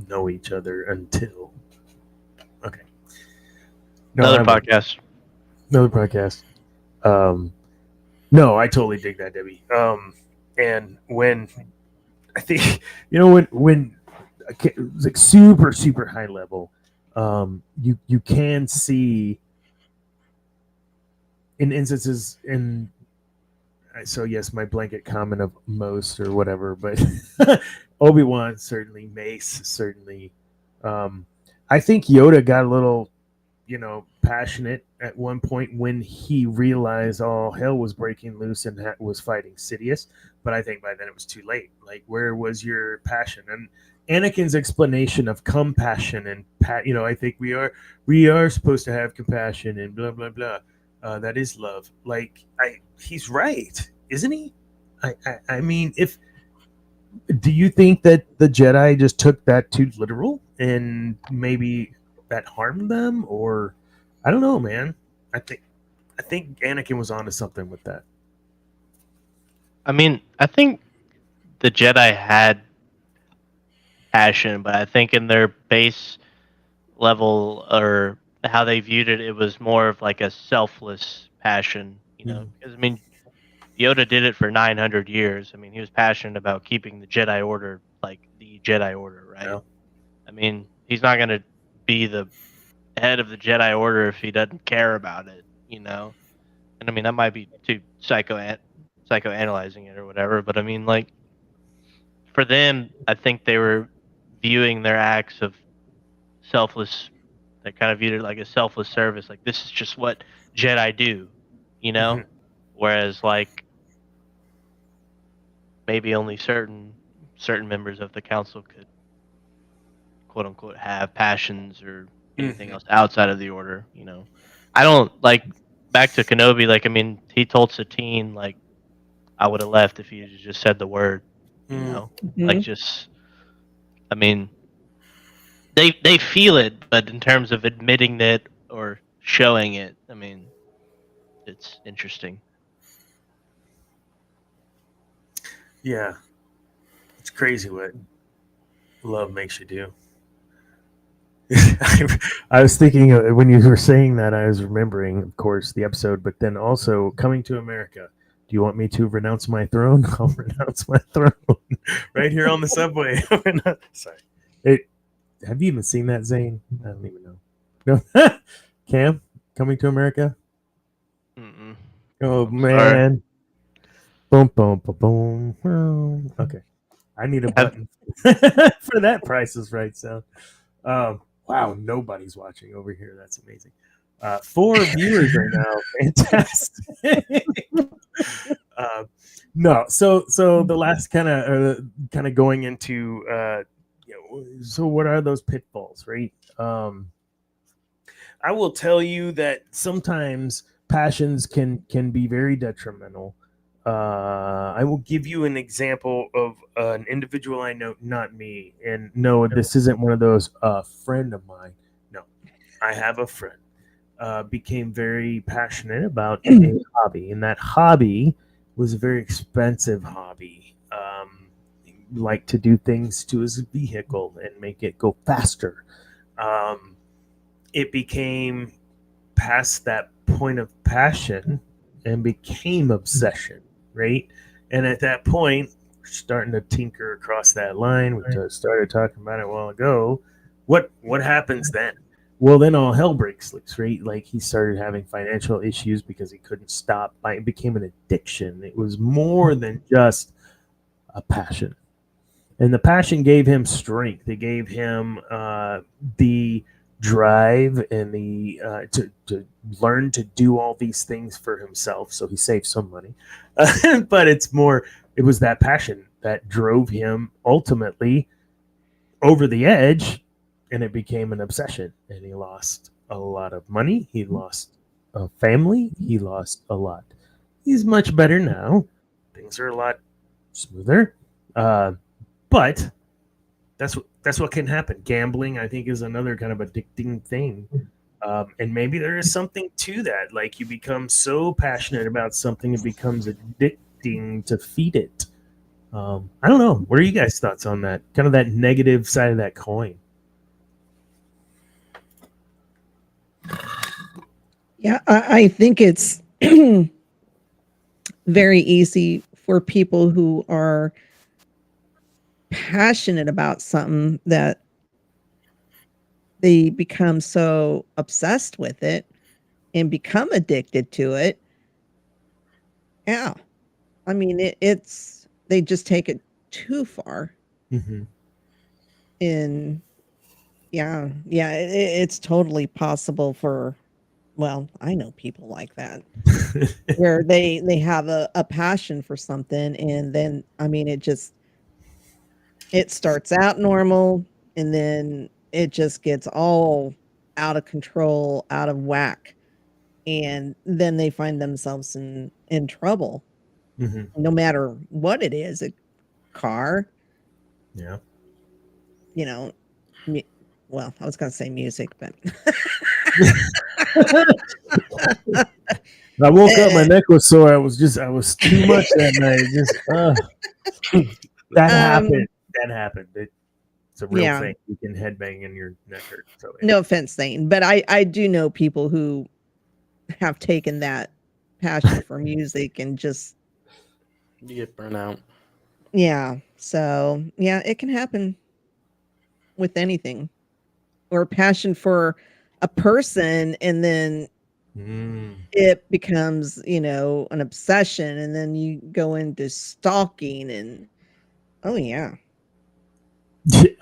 know each other until. Okay. No, Another podcast. Another podcast. No, I totally dig that, Debbie. And when I think when it's like super high level, you can see in instances in. So yes, my blanket comment of most or whatever, but Obi-Wan certainly, Mace certainly. I think Yoda got a little, passionate at one point when he realized all hell was breaking loose and was fighting Sidious. But I think by then it was too late. Like, where was your passion? And Anakin's explanation of compassion and I think we are supposed to have compassion and blah blah blah. That is love. Like, he's right, isn't he? I mean, do you think that the Jedi just took that too literal and maybe that harmed them, or I don't know, man. I think Anakin was onto something with that. I mean, I think the Jedi had passion, but I think in their base level or how they viewed it, it was more of like a selfless passion, because I mean, Yoda did it for 900 years. I mean, he was passionate about keeping the Jedi Order like the Jedi Order, right? Yeah. I mean, he's not going to be the head of the Jedi Order if he doesn't care about it, And I mean, that might be too psychoanalyzing it or whatever, but I mean, like, for them, I think they were viewing their acts of selfless. They kind of viewed it like a selfless service. Like, this is just what Jedi do, Mhm. Whereas, like, maybe only certain members of the council could, quote unquote, have passions or anything else outside of the order. I don't like back to Kenobi. Like, I mean, he told Satine, like, I would have left if he had just said the word. Like, just, I mean, they feel it, but in terms of admitting it or showing it, I mean, it's interesting. Yeah, it's crazy what love makes you do. I was thinking when you were saying that, I was remembering, of course, the episode, but then also Coming to America. Do you want me to renounce my throne? I'll renounce my throne right here on the subway. Sorry. Have you even seen that, Zane? I don't even know. No, Cam, Coming to America. Mm-mm. Oh I'm man. Boom, boom, boom, boom. Okay, I need a button for that. Price is Right sound. Wow, nobody's watching over here. That's amazing. 4 viewers right now. Fantastic. No, so the last kind of going into so what are those pitfalls, right? I will tell you that sometimes passions can be very detrimental. I will give you an example of an individual I know, not me. And no, this isn't one of those friend of mine. No, I have a friend. Became very passionate about a hobby, and that hobby was a very expensive hobby. Like to do things to his vehicle and make it go faster. It became past that point of passion and became obsession, right? And at that point, we're starting to tinker across that line. We started talking about it a while ago. What happens then? Well, then all hell breaks loose, right? Like, he started having financial issues because he couldn't stop. It became an addiction. It was more than just a passion. And the passion gave him strength. It gave him the drive and the to learn to do all these things for himself. So he saved some money, but it was that passion that drove him ultimately over the edge, and it became an obsession. And he lost a lot of money. He lost a family. He lost a lot. He's much better now. Things are a lot smoother. But that's what can happen. Gambling, I think, is another kind of addicting thing. And maybe there is something to that. Like, you become so passionate about something, it becomes addictive acting to feed it. I don't know. What are you guys' thoughts on that? Kind of that negative side of that coin. Yeah, I think it's very easy for people who are passionate about something that they become so obsessed with it and become addicted to it. Yeah. I mean, it's they just take it too far. Mm-hmm. And yeah, it's totally possible for, well, I know people like that where they have a passion for something, and then I mean it starts out normal, and then it just gets all out of control, out of whack, and then they find themselves in trouble, Mm-hmm. no matter what it is, a car, Yeah. you know, well, I was gonna say music, but I woke up, my neck was sore. I was too much that night. Just that happened. That happened. It's a real Yeah. thing. You can headbang and your neck hurt. So No offense, Thane, but I do know people who have taken that passion for music and just You get burnout. yeah. So yeah, it can happen with anything, or passion for a person, and then it becomes, an obsession, and then you go into stalking, and oh yeah.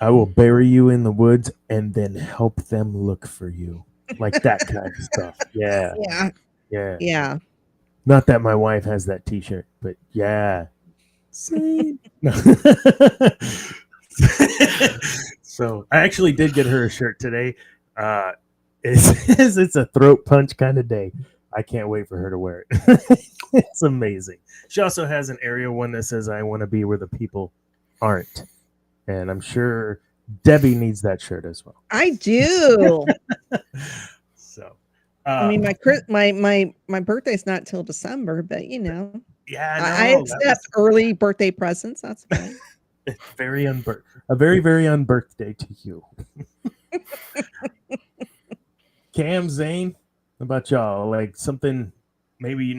I will bury you in the woods and then help them look for you. Like that kind of stuff. Yeah. Yeah. Yeah. Yeah. Not that my wife has that t-shirt, but yeah. Same. So I actually did get her a shirt today. It says it's a throat punch kind of day. I can't wait for her to wear it. It's amazing. She also has an area one that says I want to be where the people aren't. And I'm sure Debbie needs that shirt as well. I do. So I mean, my birthday's not till December, but yeah, I accept early birthday presents. That's fine. a very very unbirthday to you. Cam, Zane, how about y'all? Like something, maybe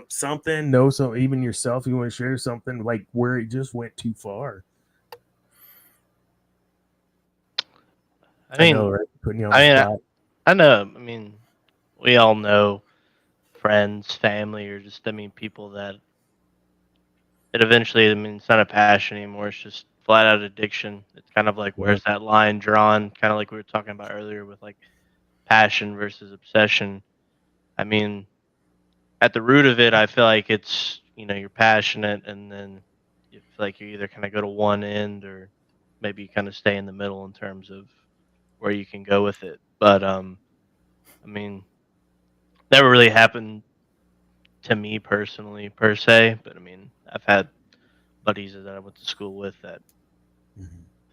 something, even yourself, you want to share something like where it just went too far. I know, right? Putting you on the spot. I know. I mean, we all know friends, family, or just, people that it eventually, it's not a passion anymore. It's just flat out addiction. It's kind of like, where's that line drawn? Kind of like we were talking about earlier with like passion versus obsession. I mean, at the root of it, I feel like it's, you're passionate, and then you feel like you either kind of go to one end, or maybe you kind of stay in the middle in terms of where you can go with it. But I mean, never really happened to me personally per se, but I mean, I've had buddies that I went to school with that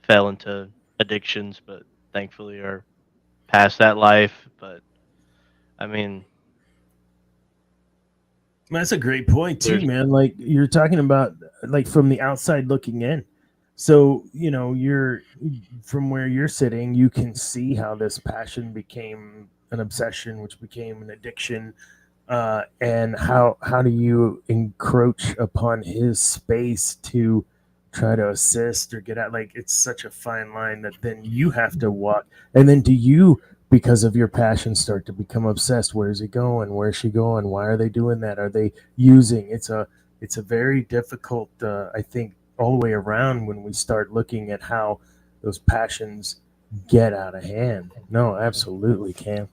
fell into addictions, but thankfully are past that life. But I mean, that's a great point too, man. Like you're talking about, like from the outside looking in. So, you're from where you're sitting, you can see how this passion became an obsession, which became an addiction. And how do you encroach upon his space to try to assist or get out? Like it's such a fine line that then you have to walk. And then do you, because of your passion, start to become obsessed? Where is he going? Where is she going? Why are they doing that? Are they using? It's a very difficult, I think, all the way around when we start looking at how those passions get out of hand. No, absolutely, Cam.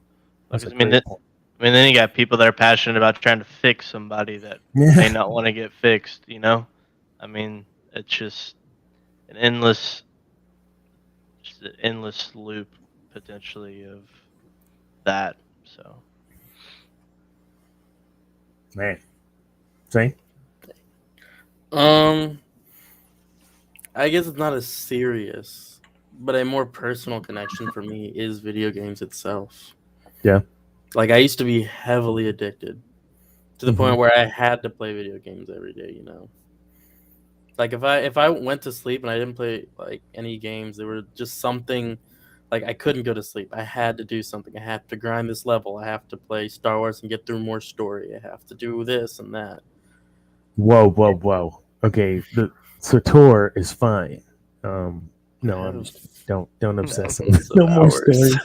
Then you got people that are passionate about trying to fix somebody that may not want to get fixed, I mean, it's just an endless loop potentially of that. So, man, same. I guess it's not as serious, but a more personal connection for me is video games itself. Yeah. Like I used to be heavily addicted to the point where I had to play video games every day. You know, like if I went to sleep and I didn't play like any games, there were just something. Like I couldn't go to sleep. I had to do something. I have to grind this level. I have to play Star Wars and get through more story. I have to do this and that. Whoa. Okay, so Tor is fine. No, don't obsess. No more stories.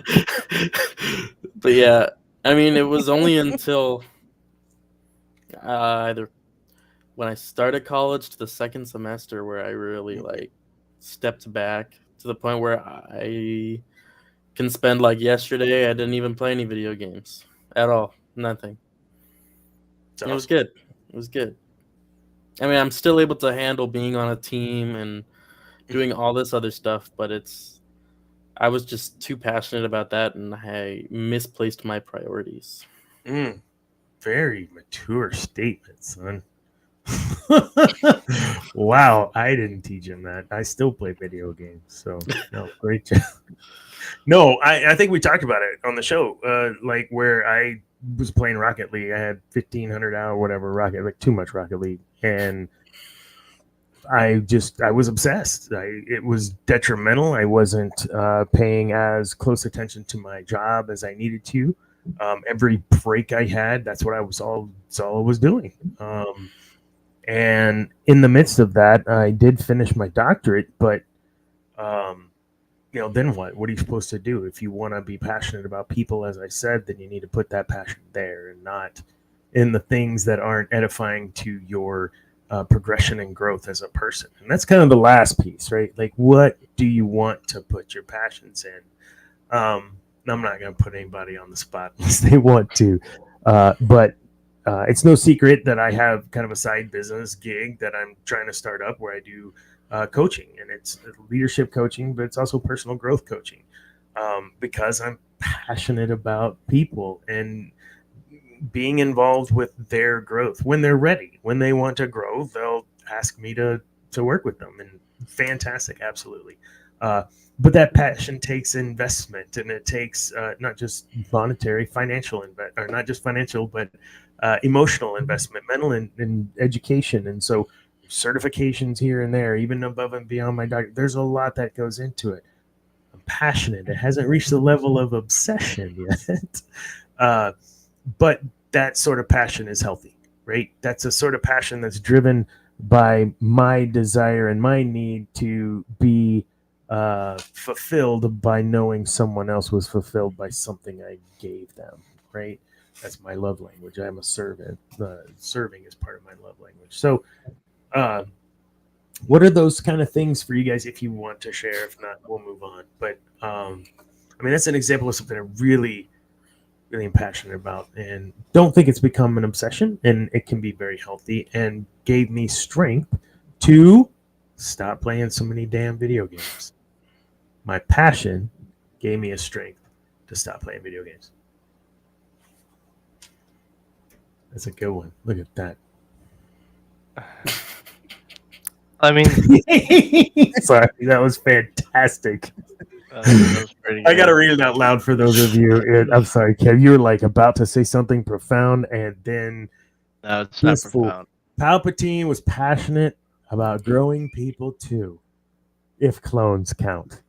But yeah, I mean, it was only until either when I started college to the second semester where I really like stepped back to the point where I can spend like yesterday. I didn't even play any video games at all. Nothing. Awesome. It was good. It was good. I mean, I'm still able to handle being on a team and doing all this other stuff, but I was just too passionate about that, and I misplaced my priorities. Very mature statement, son. Wow, I didn't teach him that. I still play video games, so no, great job. No, I think we talked about it on the show, like where I was playing Rocket League. I had 1,500 hour whatever like too much Rocket League, and I was obsessed. It was detrimental. I wasn't paying as close attention to my job as I needed to. Every break I had, that's what I was doing. And in the midst of that, I did finish my doctorate, but then what? What are you supposed to do? If you want to be passionate about people, as I said, then you need to put that passion there and not in the things that aren't edifying to your progression and growth as a person. And that's kind of the last piece, right? Like, what do you want to put your passions in? I'm not going to put anybody on the spot unless they want to, but it's no secret that I have kind of a side business gig that I'm trying to start up where I do coaching, and it's leadership coaching, but it's also personal growth coaching, because I'm passionate about people and being involved with their growth. When they're ready, when they want to grow, they'll ask me to work with them, and fantastic, absolutely. But that passion takes investment, and it takes not just monetary, financial or not just financial, but emotional investment, mental and education, and so certifications here and there, even above and beyond my doctor. There's a lot that goes into it. I'm passionate. It hasn't reached the level of obsession yet, but that sort of passion is healthy, right? That's a sort of passion that's driven by my desire and my need to be fulfilled by knowing someone else was fulfilled by something I gave them, right? That's my love language. I'm a servant. Serving is part of my love language. So what are those kind of things for you guys if you want to share? If not, we'll move on. But I mean, that's an example of something I really am passionate about, and don't think it's become an obsession, and it can be very healthy and gave me strength to stop playing so many damn video games. My passion gave me a strength to stop playing video games. That's a good one. Look at that. I mean, sorry, that was fantastic. That was pretty good. I got to read it out loud for those of you. I'm sorry, Kev. You were like about to say something profound, and then no, it's not profound. Palpatine was passionate about growing people too, if clones count.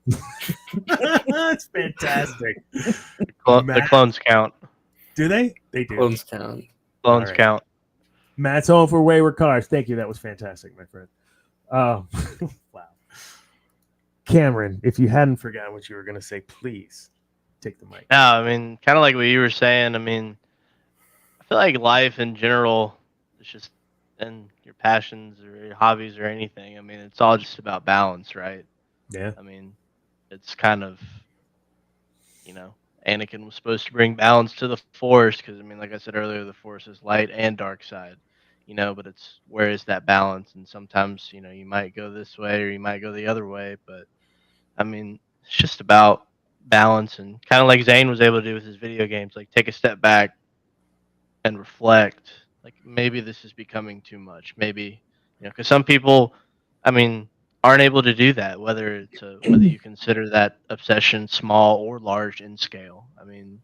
That's fantastic. The clones count. Do they? They do. Clones count. Clones count. Matt's home for wayward cars. Thank you. That was fantastic, my friend. Wow. Cameron, if you hadn't forgotten what you were going to say, please take the mic. No, I mean, kind of like what you were saying. I mean, I feel like life in general is just, and your passions or your hobbies or anything, I mean, it's all just about balance, right? Yeah. I mean, it's kind of, Anakin was supposed to bring balance to the Force because, I mean, like I said earlier, the Force is light and dark side, but it's where is that balance? And sometimes, you might go this way or you might go the other way, but I mean, it's just about balance, and kind of like Zane was able to do with his video games, like take a step back and reflect, like maybe this is becoming too much. Maybe, because some people, I mean, aren't able to do that, whether you consider that obsession small or large in scale. I mean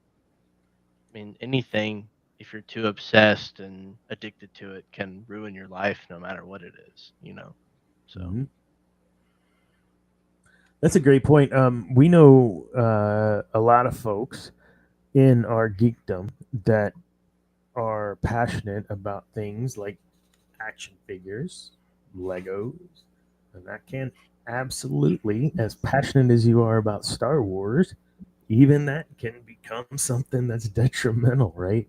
anything if you're too obsessed and addicted to it, can ruin your life no matter what it is, you know. So That's a great point. We know a lot of folks in our geekdom that are passionate about things like action figures, Legos, and that can absolutely, as passionate as you are about Star Wars, even that can become something that's detrimental, right?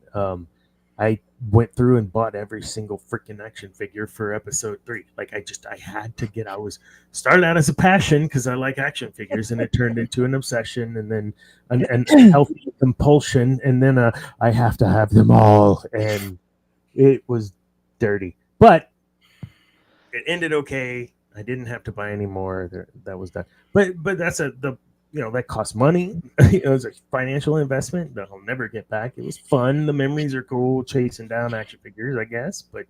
I went through and bought every single freaking action figure for episode 3. Like I had to get. I was started out as a passion because I like action figures, and it turned into an obsession, and then an healthy compulsion, and then I have to have them all, and it was dirty, but it ended okay. I didn't have to buy any more. That was done. But that's that cost money. It was a financial investment that I'll never get back. It was fun. The memories are cool, chasing down action figures, I guess. But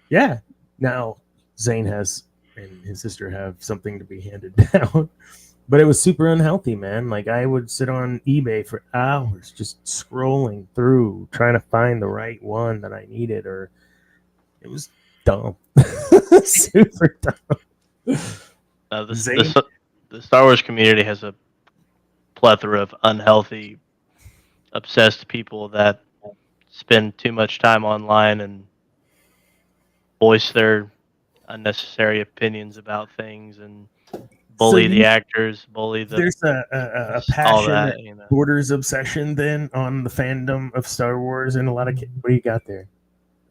yeah, now Zane has and his sister have something to be handed down. But it was super unhealthy, man. Like I would sit on eBay for hours just scrolling through, trying to find the right one that I needed, or it was dumb. Super dumb. The Star Wars community has a plethora of unhealthy, obsessed people that spend too much time online and voice their unnecessary opinions about things and bully the actors, bully the. There's a passion that borders obsession then on the fandom of Star Wars, and a lot of kids. What do you got there?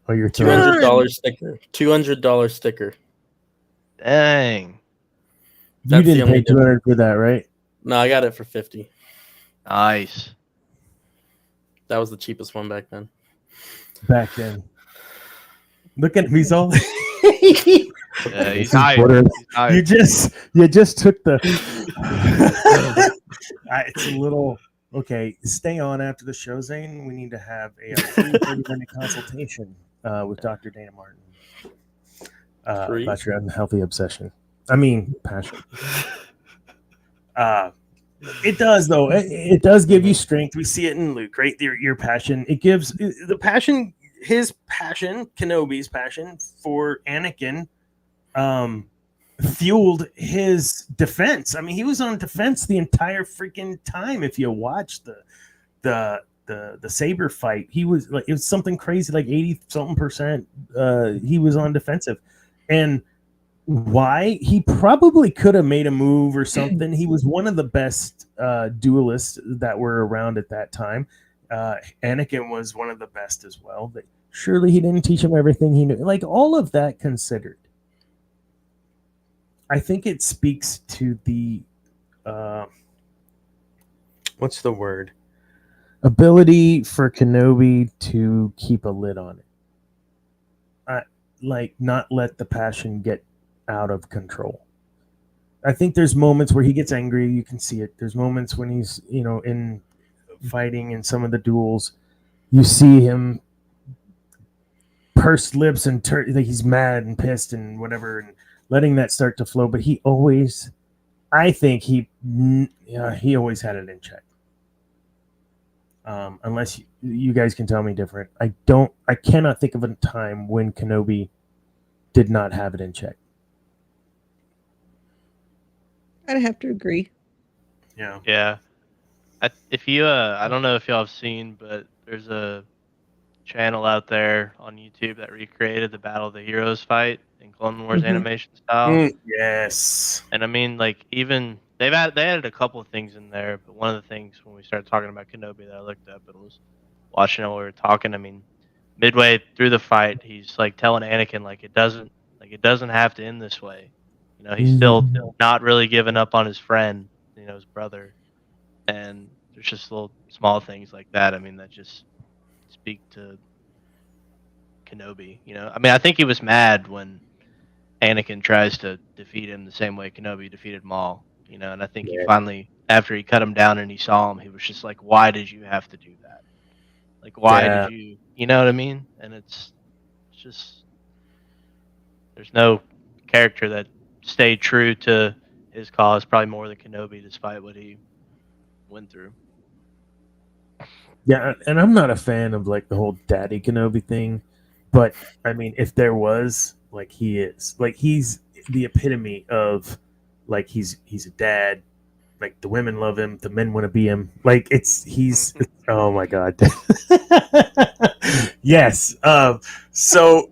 Oh, you're $200 sticker. $200 sticker. Dang. You didn't pay $200 for that, right? No, I got it for $50. Nice. That was the cheapest one back then. Back then. Look at me, all. Yeah, he's high. You just took the. It's a little okay. Stay on after the show, Zane. We need to have a 30-minute consultation with Dr. Dana Martin about your unhealthy obsession. I mean, passion. It does, though. It does give you strength. We see it in Luke, right? Your passion. It gives the passion. His passion, Kenobi's passion for Anakin, fueled his defense. I mean, he was on defense the entire freaking time. If you watch the saber fight, he was like, it was something crazy, like 80-something%. He was on defensive, and why? He probably could have made a move or something. He was one of the best duelists that were around at that time. Anakin was one of the best as well. But surely he didn't teach him everything he knew. Like all of that considered, I think it speaks to the what's the word? Ability for Kenobi to keep a lid on it. Like not let the passion get out of control. I think there's moments where he gets angry. You can see it. There's moments when he's, in fighting in some of the duels, you see him pursed lips and like he's mad and pissed and whatever, and letting that start to flow. But he always, I think he always had it in check. Unless you guys can tell me different. I cannot think of a time when Kenobi did not have it in check. I'd have to agree. Yeah. Yeah. If you, I don't know if y'all have seen, but there's a channel out there on YouTube that recreated the Battle of the Heroes fight in Clone Wars animation style. Yes. And I mean, like, even they added a couple of things in there, but one of the things when we started talking about Kenobi that I looked up and was watching while we were talking, I mean, midway through the fight, he's like telling Anakin it doesn't have to end this way. He's still not really giving up on his friend, his brother. And there's just little small things like that. I mean, that just speak to Kenobi. I mean, I think he was mad when Anakin tries to defeat him the same way Kenobi defeated Maul. And I think he finally, after he cut him down and he saw him, he was just like, "Why did you have to do that? Like, why did you? You know what I mean?" And it's just there's no character that stayed true to his cause, probably more than Kenobi, despite what he went through. Yeah, and I'm not a fan of like the whole Daddy Kenobi thing, but I mean, if there was, like, he is, like, he's the epitome of, like, he's a dad. Like, the women love him, the men want to be him. Like, oh my god. Yes. So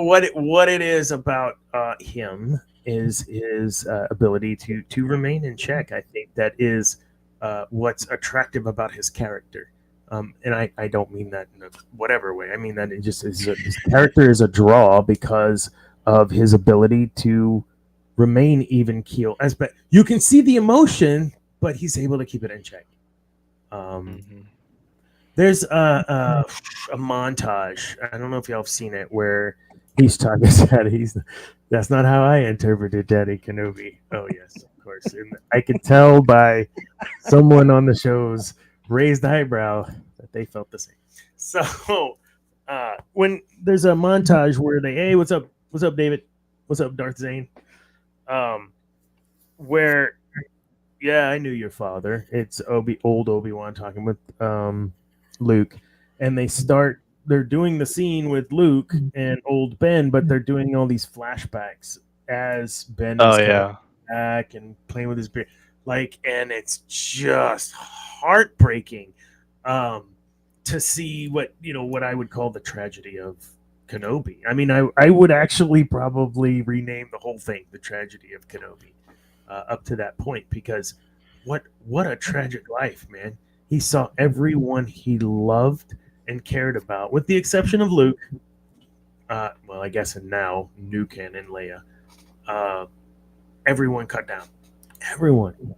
what it is about him is his ability to remain in check. I think that is what's attractive about his character. And I don't mean that in a whatever way. I mean that it just is his character is a draw because of his ability to remain even keel. As but you can see the emotion, but he's able to keep it in check. There's a montage. I don't know if y'all have seen it where he's talking about that's not how I interpreted Daddy Kenobi. Oh yes, of course. And I could tell by someone on the show's raised eyebrow that they felt the same. So when there's a montage where hey, what's up, David? What's up, Darth Zane? Where yeah, I knew your father. It's old Obi-Wan talking with Luke, and they're doing the scene with Luke and old Ben, but they're doing all these flashbacks as Ben is coming back and playing with his beard, like, and it's just heartbreaking to see what I would call the tragedy of Kenobi. I mean, I would actually probably rename the whole thing the tragedy of Kenobi up to that point, because what a tragic life, man. He saw everyone he loved and cared about, with the exception of Luke. Well, I guess, and now new canon Leia. Everyone cut down. Everyone.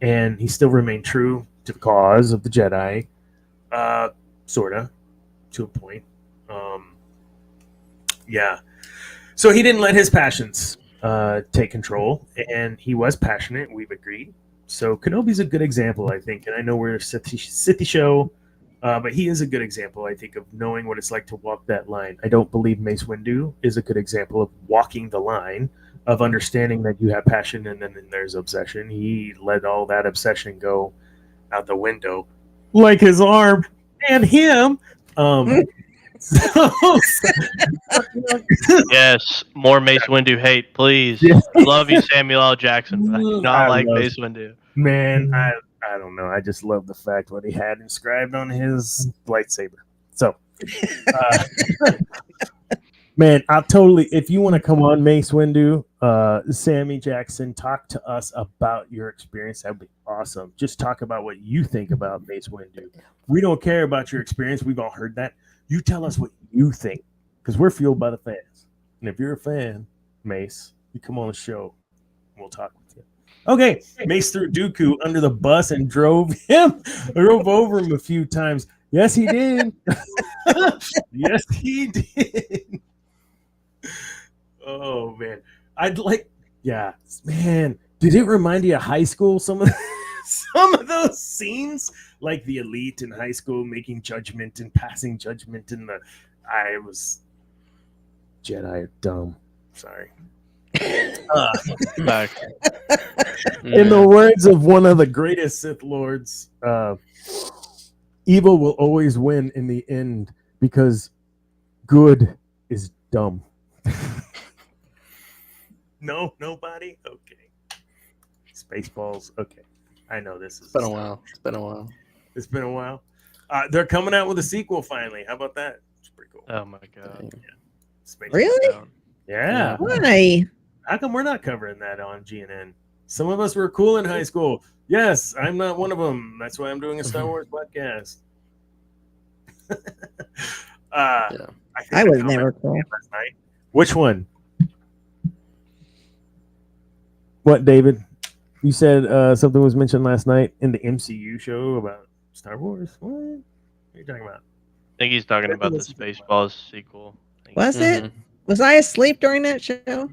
And he still remained true to the cause of the Jedi. Sorta, to a point. Yeah. So he didn't let his passions take control, and he was passionate. We've agreed. So Kenobi's a good example, I think, and I know we're a Sith show, but he is a good example, I think, of knowing what it's like to walk that line. I don't believe Mace Windu is a good example of walking the line, of understanding that you have passion and then there's obsession. He let all that obsession go out the window, like his arm and him. Yes, more Mace Windu hate, please. Yeah. I love you, Samuel L. Jackson, but I do not like Mace Windu. Man, I don't know. I just love the fact what he had inscribed on his lightsaber. So, man, I'll totally. If you want to come on, Mace Windu, Sammy Jackson, talk to us about your experience. That'd be awesome. Just talk about what you think about Mace Windu. We don't care about your experience. We've all heard that. You tell us what you think, because we're fueled by the fans. And if you're a fan, Mace, you come on the show, and we'll talk with you. Okay, Mace threw Dooku under the bus and drove over him a few times. Yes, he did. Yes, he did. Oh man, man. Did it remind you of high school? Some of those scenes, like the elite in high school making judgment and passing judgment, in I was Jedi dumb. Sorry. In the words of one of the greatest Sith Lords, evil will always win in the end because good is dumb. No, nobody? Okay. Spaceballs. Okay. I know this is... It's been a while. It's been a while. They're coming out with a sequel finally. How about that? It's pretty cool. Oh my god. Yeah. Really? Yeah. Why? How come we're not covering that on GNN? Some of us were cool in high school. Yes, I'm not one of them. That's why I'm doing a Star Wars podcast. I was never cool. Last night. Which one? What, David? You said something was mentioned last night in the MCU show about Star Wars. What are you talking about? I think he's talking about the Spaceballs sequel. Was it? Was I asleep during that show?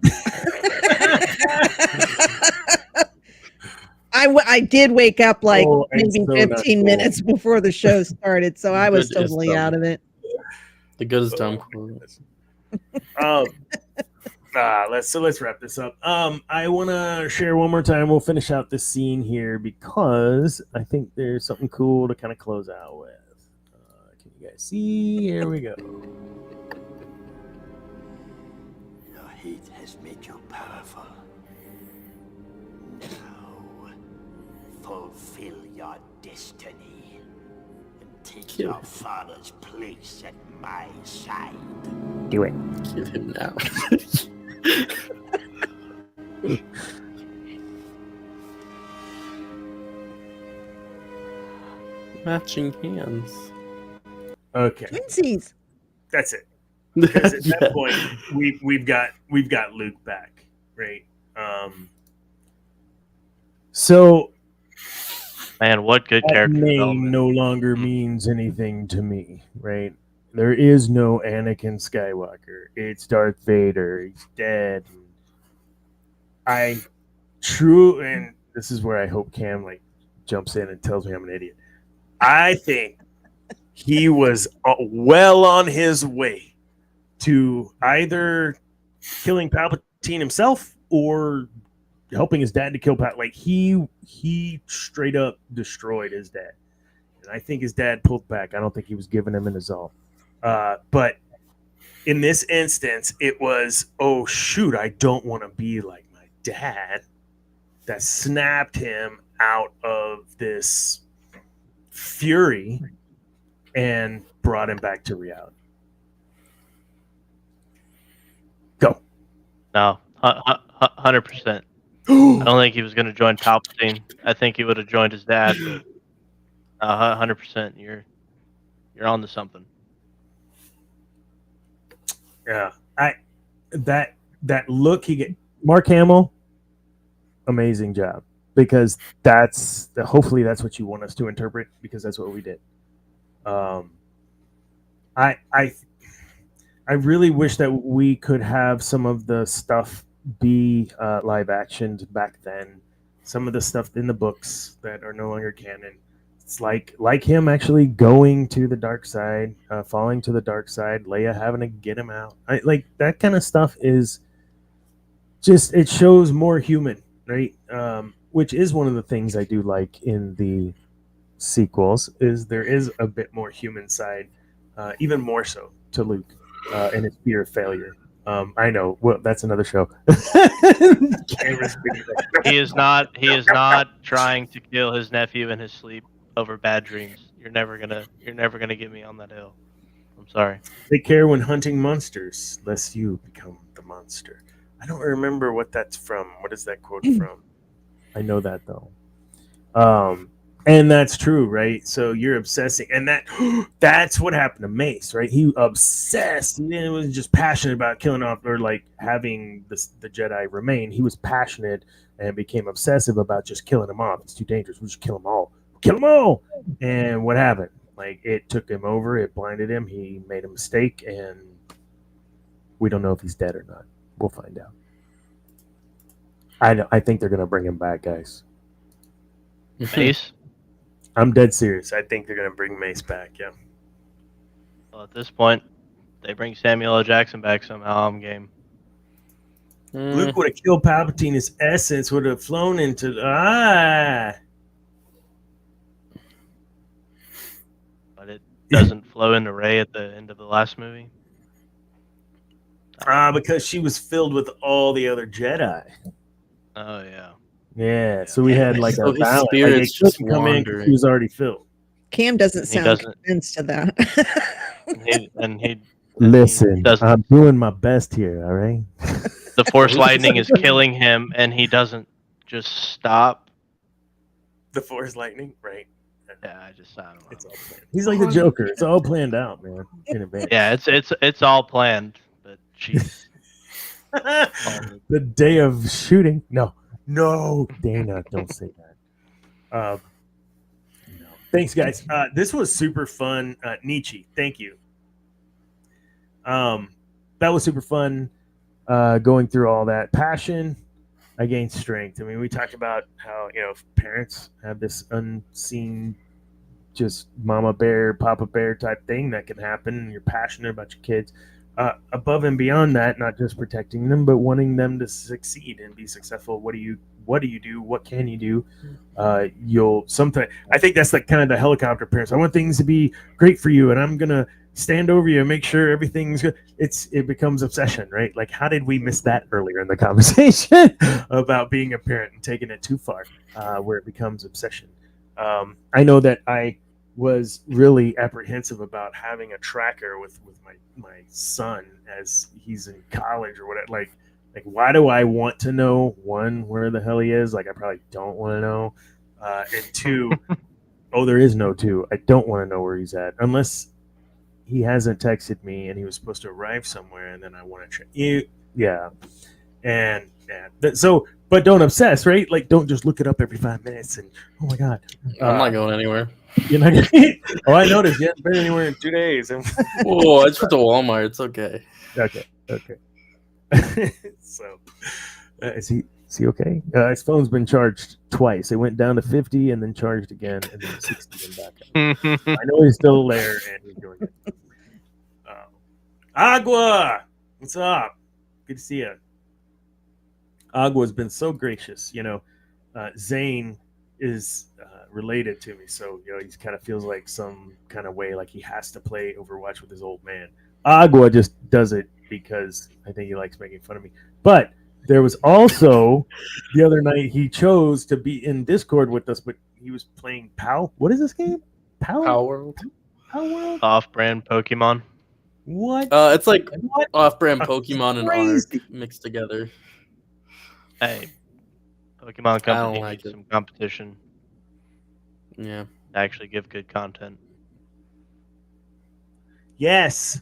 I did wake up like maybe 15 minutes before the show started, so I was totally out of it. The good is dumb. Let's wrap this up. I want to share one more time. We'll finish out this scene here because I think there's something cool to kind of close out with. Can you guys see? Here we go. Your hate has made you powerful. Now, fulfill your destiny and take your father's place at my side. Do it. Kill him now. Matching hands. Okay, Twinsies. that's it. Because at Yeah. that point, we've got Luke back, right? So Man, what good that character name development. no longer means anything to me, right? There is no Anakin Skywalker. It's Darth Vader. He's dead. And this is where I hope Cam jumps in and tells me I'm an idiot. I think he was well on his way to either killing Palpatine himself or helping his dad to kill Pat. Like he straight up destroyed his dad, and I think his dad pulled back. I don't think he was giving him an assault. But in this instance, it was, oh shoot, I don't want to be like my dad. That snapped him out of this fury and brought him back to reality. Go. No, 100%. I don't think he was going to join Palpatine. I think he would have joined his dad, but 100%. You're on to something. Yeah, that look he get, Mark Hamill, amazing job, because hopefully that's what you want us to interpret, because that's what we did. I really wish that we could have some of the stuff be live actions back then. Some of the stuff in the books that are no longer canon. It's like him actually going to the dark side, falling to the dark side, Leia having to get him out. Like that kind of stuff is just, it shows more human, right? Which is one of the things I do like in the sequels, is there is a bit more human side, even more so to Luke and his fear of failure. I know. Well, that's another show. He is not trying to kill his nephew in his sleep over bad dreams. You're never gonna get me on that hill. I'm sorry. Take care when hunting monsters, lest you become the monster. I don't remember what that's from. What is that quote from? I know that though. And that's true, right? So you're obsessing, and that's what happened to Mace, right? He obsessed. He wasn't just passionate about killing off or like having the Jedi remain. He was passionate and became obsessive about just killing them off. It's too dangerous. We'll just kill them all. Kill them all. And what happened? Like, it took him over. It blinded him. He made a mistake, and we don't know if he's dead or not. We'll find out. I think they're gonna bring him back, guys. Mace. I'm dead serious. I think they're going to bring Mace back, yeah. Well, at this point, they bring Samuel L. Jackson back somehow. I'm game. Luke would have killed Palpatine. His essence would have flown into... But it doesn't flow into Rey at the end of the last movie. Because she was filled with all the other Jedi. Oh, yeah. Yeah, so we had like So a his balance. spirit's Like, just come in 'cause wandering. he was already filled. Cam doesn't He sound doesn't- convinced of that. Listen, doesn't- I'm doing my best here, all right? The Force lightning is killing him, and he doesn't just stop. The Force lightning, right? Yeah, I don't know. It's all planned. He's like the Joker. It's all planned out, man, in advance. Yeah, it's all planned, but jeez. The day of shooting. No, Dana, don't say that. No. Thanks, guys. This was super fun. Nietzsche, thank you. That was super fun. Going through all that passion against strength. I mean, we talked about how parents have this unseen, just mama bear, papa bear type thing that can happen. And you're passionate about your kids. above and beyond that, not just protecting them, but wanting them to succeed and be successful. What do you do? What can you do? You'll sometimes. I think that's like kind of the helicopter parents. I want things to be great for you, and I'm gonna stand over you and make sure everything's good. It becomes obsession, right? Like, how did we miss that earlier in the conversation about being a parent and taking it too far, where it becomes obsession? I know that I was really apprehensive about having a tracker with my son as he's in college or whatever. Like why do I want to know, one, where the hell he is? Like, I probably don't want to know. And two, oh, there is no two. I don't want to know where he's at unless he hasn't texted me and he was supposed to arrive somewhere, and then I want to check. Yeah. And so, but don't obsess, right? Like, don't just look it up every 5 minutes and, oh my God. I'm not going anywhere. You're not gonna, oh, I noticed you haven't been anywhere in 2 days. Whoa, I just went to Walmart. It's okay. Okay. So, is he okay? His phone's been charged twice. It went down to 50 and then charged again, and then 60 and back up. I know he's still there and he's doing it. Agua, what's up? Good to see you. Agua's been so gracious. Zane is related to me, so he kind of feels like some kind of way like he has to play Overwatch with his old man. Agua just does it because I think he likes making fun of me. But there was also the other night he chose to be in Discord with us, but he was playing POW. What is this game? Power World. POW World? Off-brand Pokemon. What? It's like What? off-brand Pokemon and Crazy. Arc mixed together. Hey, Pokemon I don't Company like needs it. some competition Yeah. to actually give good content. Yes,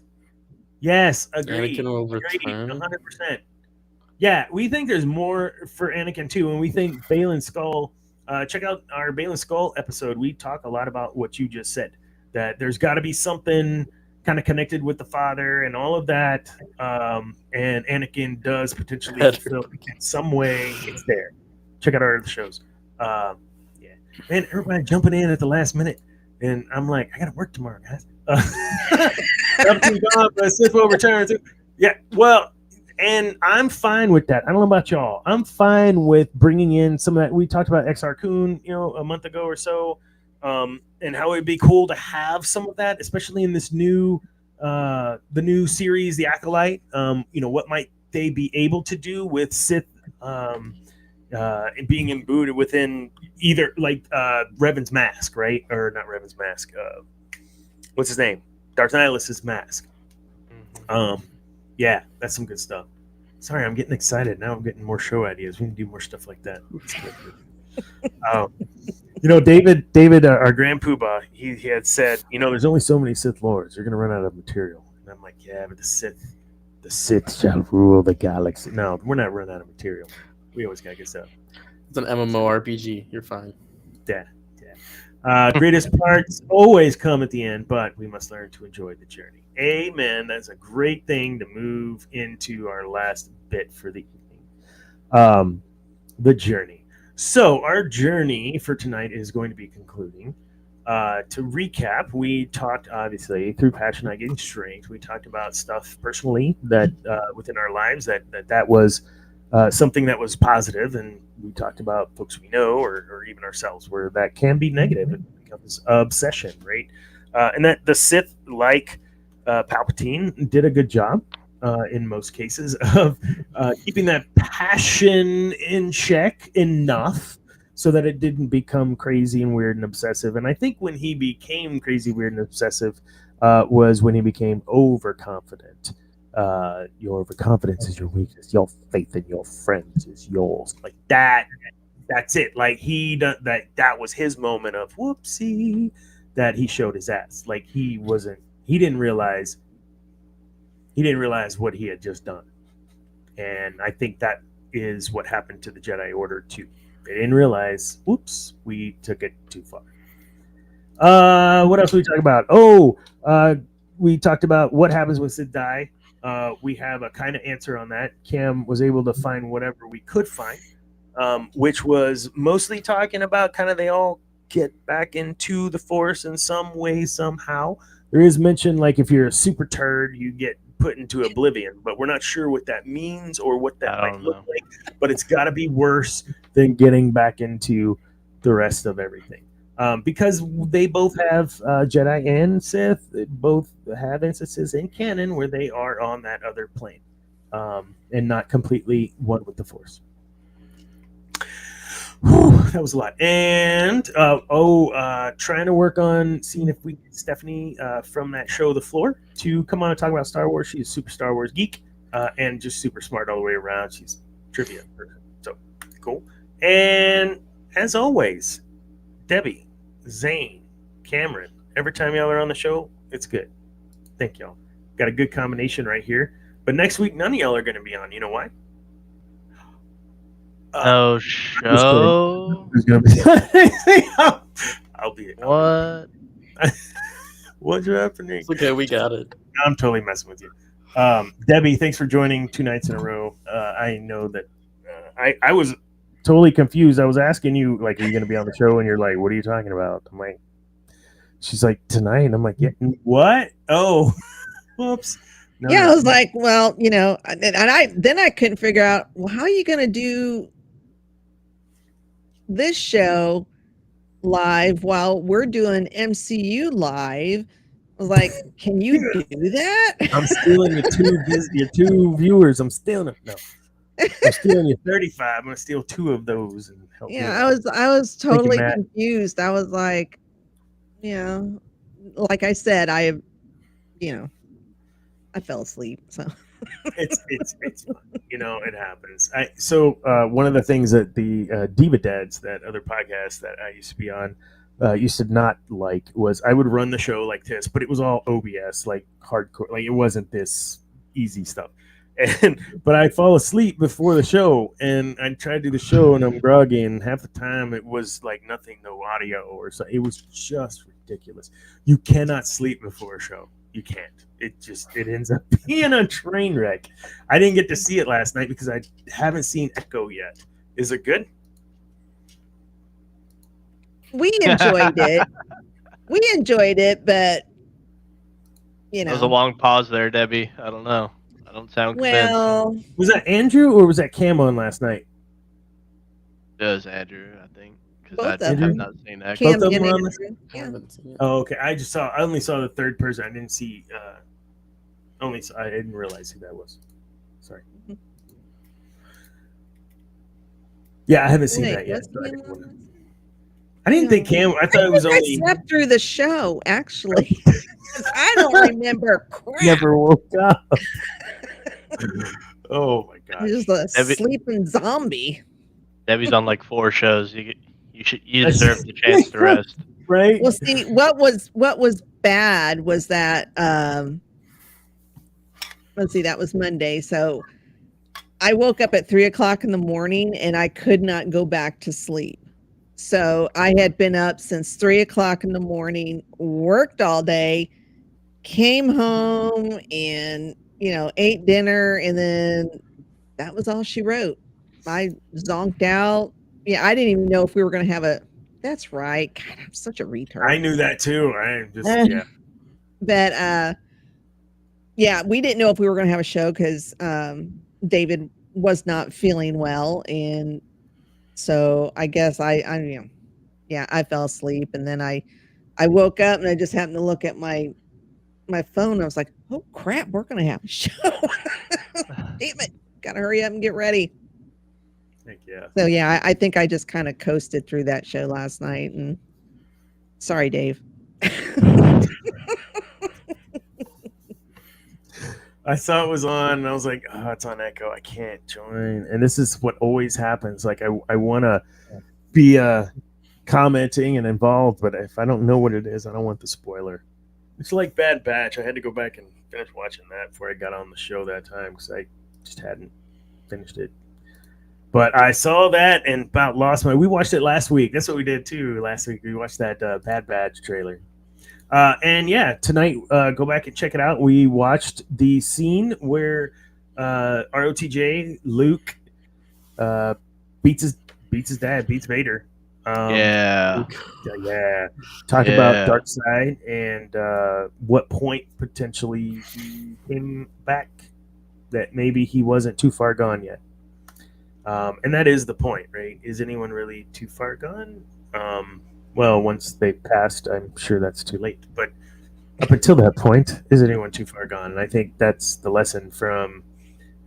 agreed. Anakin will Agreed, return. 100%. Yeah, we think there's more for Anakin too, and we think Balin Skull. Check out our Balin Skull episode. We talk a lot about what you just said. That there's got to be something kind of connected with the father and all of that. And Anakin does potentially fulfill in some way. It's there. Check out our other shows. Yeah, man, everybody jumping in at the last minute, and I'm like, I gotta work tomorrow, guys. Sith will return. Yeah, well, and I'm fine with that. I don't know about y'all. I'm fine with bringing in some of that. We talked about XR Kun, a month ago or so, and how it'd be cool to have some of that, especially in this the new series, The Acolyte. What might they be able to do with Sith being imbued within either like Revan's mask, right? Or not Revan's mask. What's his name? Darth Nihilus's mask. Yeah, that's some good stuff. Sorry, I'm getting excited. Now I'm getting more show ideas. We can do more stuff like that. David, our Grand Poobah, he had said, there's only so many Sith Lords. You're going to run out of material. And I'm like, yeah, but the Sith shall rule the galaxy. No, we're not running out of material. We always got to get stuff. It's an MMORPG. You're fine. Yeah. Greatest parts always come at the end, but we must learn to enjoy the journey. Amen. That's a great thing to move into our last bit for the evening. The journey. So our journey for tonight is going to be concluding. To recap, we talked, obviously, through Passion Not Getting Strength. We talked about stuff personally that within our lives that was something that was positive, and we talked about folks we know or even ourselves where that can be negative and becomes obsession, right? And that the Sith, like Palpatine, did a good job in most cases of keeping that passion in check enough so that it didn't become crazy and weird and obsessive. And I think when he became crazy, weird, and obsessive was when he became overconfident. Your overconfidence is your weakness. Your faith in your friends is yours. Like that. That's it. Like that was his moment of whoopsie that he showed his ass. Like he didn't realize what he had just done. And I think that is what happened to the Jedi Order too. They didn't realize, whoops, we took it too far. What else did we talk about? We talked about what happens when Sith die. We have a kind of answer on that. Cam was able to find whatever we could find, which was mostly talking about kind of they all get back into the Force in some way, somehow. There is mention like if you're a super turd, you get put into oblivion, but we're not sure what that means or what that I might don't look know. like. But it's got to be worse than getting back into the rest of everything. Because they both have Jedi and Sith. They both have instances in canon where they are on that other plane and not completely one with the Force. Whew, that was a lot. And trying to work on seeing if we get Stephanie from that show, The Floor, to come on and talk about Star Wars. She's a super Star Wars geek and just super smart all the way around. She's trivia person. So cool. And as always, Debbie, Zane, Cameron, every time y'all are on the show, it's good. Thank y'all. Got a good combination right here. But next week, none of y'all are going to be on. You know why? No show. Who's going to be? I'll be. What? What's happening? It's okay, we got it. I'm totally messing with you. Debbie, thanks for joining 2 nights in a row. I know that I was totally confused. I was asking you, like, are you going to be on the show? And you're like, what are you talking about? I'm like, she's like, tonight. And I'm like, yeah, what? Oh, whoops. No, Yeah, I was like, well, and I couldn't figure out, well, how are you going to do this show live while we're doing MCU live? I was like, can you do that? I'm stealing your two viewers. I'm stealing them. No, I'm stealing your 35. I'm going to steal 2 of those and help you. I was totally Matt. confused. I was like, like I said, I fell asleep. So it's fun. It happens. So one of the things that the Diva Dads, that other podcast that I used to be on, used to not like was I would run the show like this, but it was all OBS, like hardcore. Like it wasn't this easy stuff. But I fall asleep before the show, and I try to do the show, and I'm groggy, and half the time it was like nothing, no audio, or so. It was just ridiculous. You cannot sleep before a show. You can't. It ends up being a train wreck. I didn't get to see it last night because I haven't seen Echo yet. Is it good? we enjoyed it. But There was a long pause there, Debbie. I don't know. I don't sound convinced. well, Was that Andrew or was that Cam on last night? It was Andrew, I think, because Both I of have them. not seen that. Cam Both of them and were on Andrew. I Yeah. haven't seen it. Oh, okay. I only saw the third person. I didn't see. I didn't realize who that was. Sorry. Yeah, I haven't seen Wait, that yet. was So Cam on this? I didn't think Cam. I thought it was I only. slept through the show, actually. 'Cause I don't remember crap. Never woke up. Oh my I'm gosh. just a Debbie- sleeping zombie. Debbie's on like 4 shows. You deserve the chance to rest. Right? Well, see, what was bad was that let's see, that was Monday. So I woke up at 3:00 in the morning and I could not go back to sleep. So I had been up since 3:00 in the morning, worked all day, came home and ate dinner, and then that was all she wrote. I zonked out. Yeah, I didn't even know if we were going to have a. That's right. God, I'm such a retard. I knew that too. I just yeah. But yeah, we didn't know if we were going to have a show because David was not feeling well, and so I guess I fell asleep, and then I woke up and I just happened to look at my phone. I was like, oh crap, we're going to have a show. Damn it, gotta hurry up and get ready. Heck yeah. So yeah, I think I just kind of coasted through that show last night, and sorry, Dave. I saw it was on, and I was like, oh, it's on Echo. I can't join. And this is what always happens. Like, I want to be commenting and involved, but if I don't know what it is, I don't want the spoiler. It's like Bad Batch. I had to go back and finish watching that before I got on the show that time because I just hadn't finished it. But I saw that and about lost my... We watched it last week. That's what we did, too, last week. We watched that Bad Batch trailer. And yeah, tonight, go back and check it out. We watched the scene where ROTJ, Luke, beats his dad, beats Vader. Yeah. Yeah. Talk about dark side and what point potentially he came back, that maybe he wasn't too far gone yet. And that is the point, right? Is anyone really too far gone? Well, once they passed, I'm sure that's too late. But up until that point, is anyone too far gone? And I think that's the lesson from,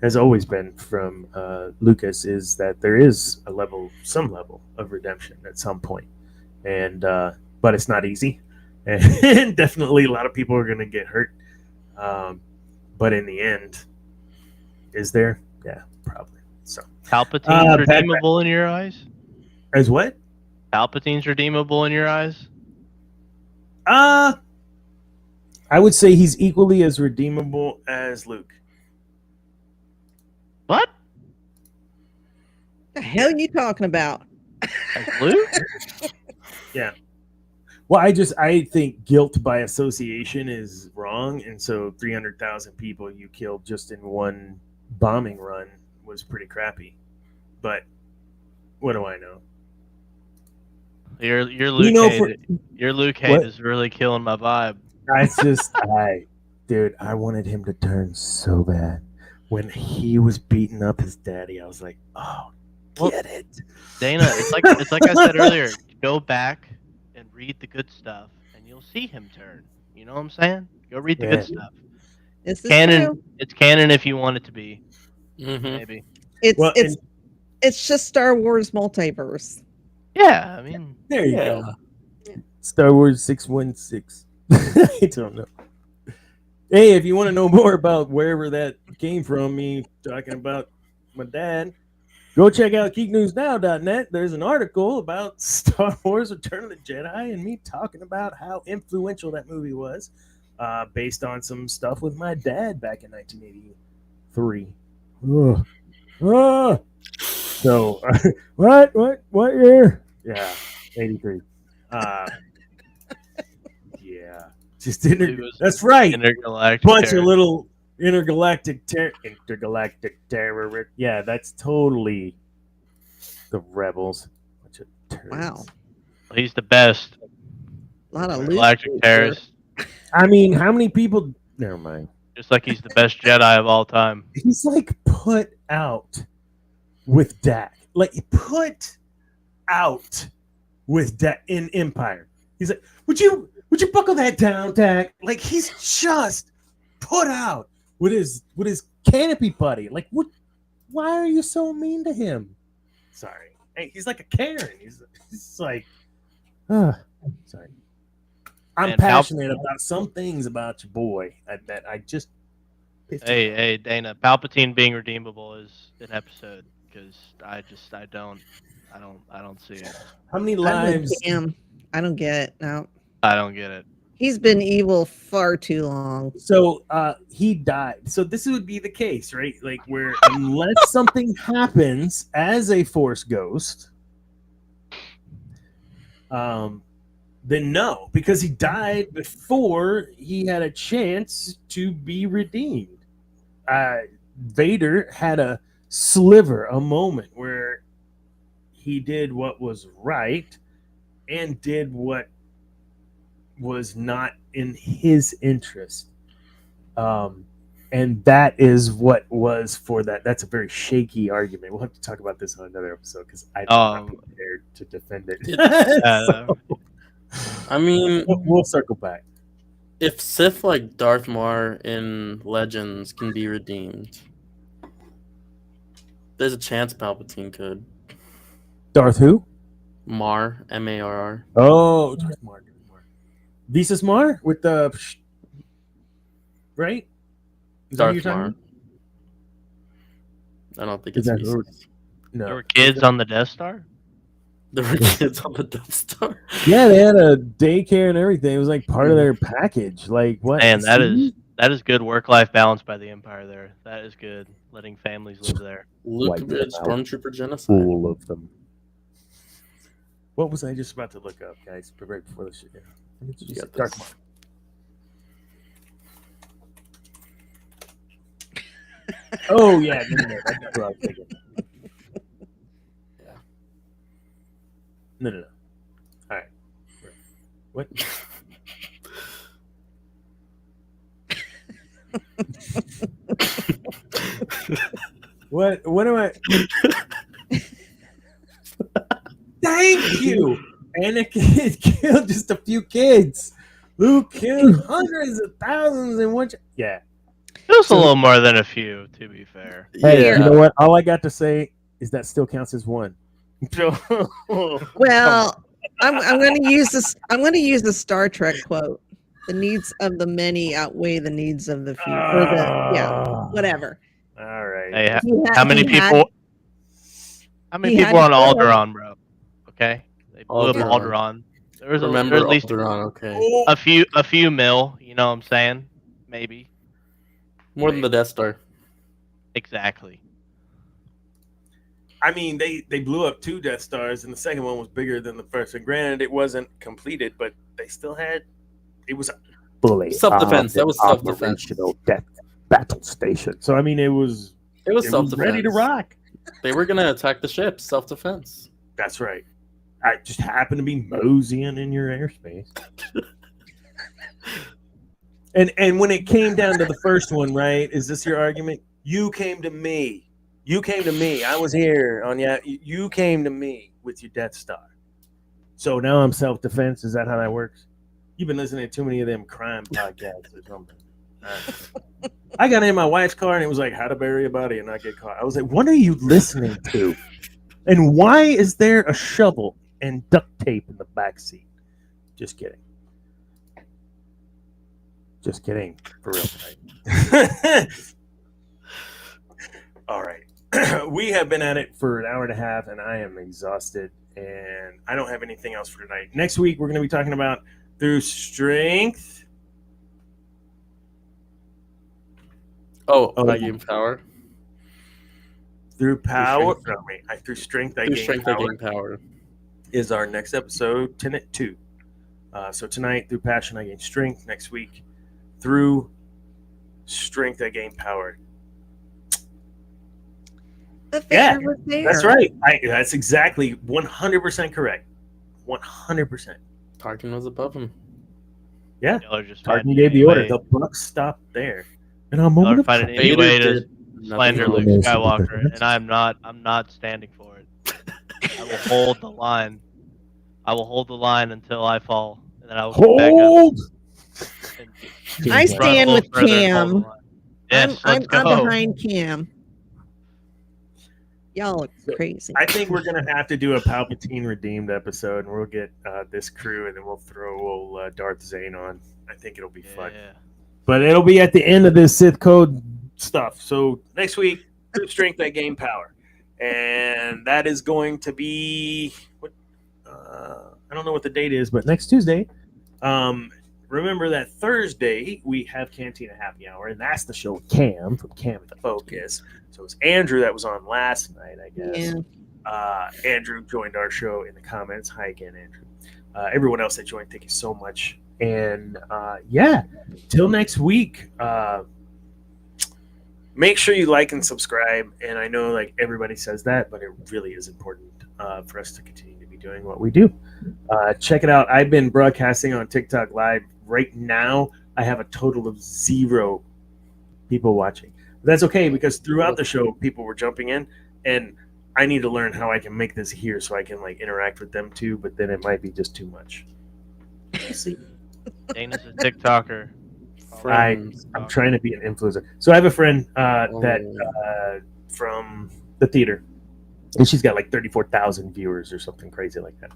has always been from Lucas, is that there is some level of redemption at some point. And but it's not easy, and definitely a lot of people are going to get hurt. But in the end, is there? Yeah, probably. So Palpatine's redeemable in your eyes? As what? Palpatine's redeemable in your eyes? I would say he's equally as redeemable as Luke. What? The hell are you talking about? As Luke? Yeah. Well, I think guilt by association is wrong, and so 300,000 people you killed just in one bombing run was pretty crappy. But what do I know? Your Luke your Luke hate is really killing my vibe. I wanted him to turn so bad. When he was beating up his daddy, I was like, oh, get it. Dana, it's like I said earlier, go back and read the good stuff and you'll see him turn. You know what I'm saying? Go read the good stuff. This is canon. true. It's canon if you want it to be. Mm-hmm. Maybe. It's just Star Wars multiverse. Yeah, I mean, there you go. Star Wars 616. I don't know. Hey, if you want to know more about wherever that came from, me talking about my dad, go check out geeknewsnow.net. There's an article about Star Wars Return of the Jedi and me talking about how influential that movie was, based on some stuff with my dad back in 1983. So, what year? Yeah, 83. Yeah, just that's right. Intergalactic bunch terror. of little intergalactic terror. Yeah, that's totally the rebels. Bunch of terrorists. Wow, He's the best. a lot of Intergalactic terrorist. I mean, how many people? Never mind. Just like he's the best Jedi of all time. He's like put out with Dak. Like put out with Dak in Empire. He's like, would you buckle that down, Dak? Like he's just put out with his canopy buddy. Like what? Why are you so mean to him? Sorry. Hey, he's like a Karen. He's like, sorry. I'm passionate about some things about your boy that I just. Hey, Dana, Palpatine being redeemable is an episode because I don't see it. How many lives? I don't get it. No, I don't get it. He's been evil far too long. So he died. So this would be the case, right? Like where unless something happens as a Force ghost, then no, because he died before he had a chance to be redeemed. Vader had a sliver, a moment where he did what was right and did what was not in his interest. And that is what was for that. That's a very shaky argument. We'll have to talk about this on another episode because I'm not prepared to defend it. So, I mean, we'll circle back. If Sith like Darth Maul in Legends can be redeemed, there's a chance Palpatine could. Darth who? Mar, M-A-R-R. Oh, Darth Maul. Visas Mar with the right? Is Darth Maul. I don't think it's Visas. No. There were kids on the Death Star? There were kids on the Death Star. Yeah, they had a daycare and everything. It was like part of their package. Like what? Man, that is good work-life balance by the Empire there. That is good. Letting families live there. Luke committed stormtrooper genocide. Full of them. What was I just about to look up, guys? Right before the shit. You got Dark this. Oh yeah, that's what I was thinking. No. All right. What? What am I? Thank you. Anakin killed just a few kids. Luke killed hundreds of thousands in one. Yeah. It was a little more than a few, to be fair. Hey, Yeah. you know what? All I got to say is that still counts as one. Well, I'm going to use this. I'm going to use the Star Trek quote: "The needs of the many outweigh the needs of the few." Or whatever. All right. Hey, How many people on Alderaan, bro? Okay, they blew up Alderaan. There was Remember at least Alderaan, okay. a few mil. You know what I'm saying? Maybe. More than the Death Star. Exactly. I mean, they blew up 2 Death Stars, and the second one was bigger than the first. And granted, it wasn't completed, but they still had. It was fully Self-defense. That was self-defense. Death battle station. So I mean, it was self-defense. ready to rock. They were gonna attack the ship. Self-defense. That's right. I just happened to be moseying in your airspace. And when it came down to the first one, right? Is this your argument? You came to me. You came to me. I was here on you came to me with your Death Star. So now I'm self-defense. Is that how that works? You've been listening to too many of them crime podcasts or something. I got in my wife's car and it was like how to bury a body and not get caught. I was like, what are you listening to? And why is there a shovel and duct tape in the back seat? Just kidding. Just kidding. For real. Right? All right. We have been at it for an hour and a half and I am exhausted and I don't have anything else for tonight. Next week, we're going to be talking about through strength. I gain power. Through power. Through strength, I gain power. Is our next episode, Tenet 2. So tonight, through passion, I gain strength. Next week, through strength, I gain power. The figure was there. That's right. That's exactly 100% correct. 100%. Tarkin was above him. Yeah. Just Tarkin gave the order. The buck stopped there. And I'm going to find any way to slander Luke Skywalker, and I'm not standing for it. I will hold the line. I will hold the line until I fall, and then I will get back up. I stand with Cam. Yes, I'm behind Cam. Y'all look crazy. I think we're gonna have to do a Palpatine redeemed episode, and we'll get this crew, and then we'll throw Darth Bane on. I think it'll be fun. Yeah. But it'll be at the end of this Sith Code stuff. So next week, through strength, I gain power, and that is going to be what I don't know what the date is, but next Tuesday. Remember that Thursday we have Cantina Happy Hour, and that's the show with Cam from Cam and the Focus. So it's Andrew that was on last night, I guess. Yeah. Andrew joined our show in the comments. Hi again, Andrew. Everyone else that joined, thank you so much. And till next week. Make sure you like and subscribe. And I know like everybody says that, but it really is important for us to continue to be doing what we do. Check it out. I've been broadcasting on TikTok Live. Right now, I have a total of 0 people watching. But that's okay because throughout the show, people were jumping in, and I need to learn how I can make this here so I can like interact with them too. But then it might be just too much. We'll see. Dana's a TikToker. I'm trying to be an influencer. So I have a friend that from the theater, and she's got like 34,000 viewers or something crazy like that,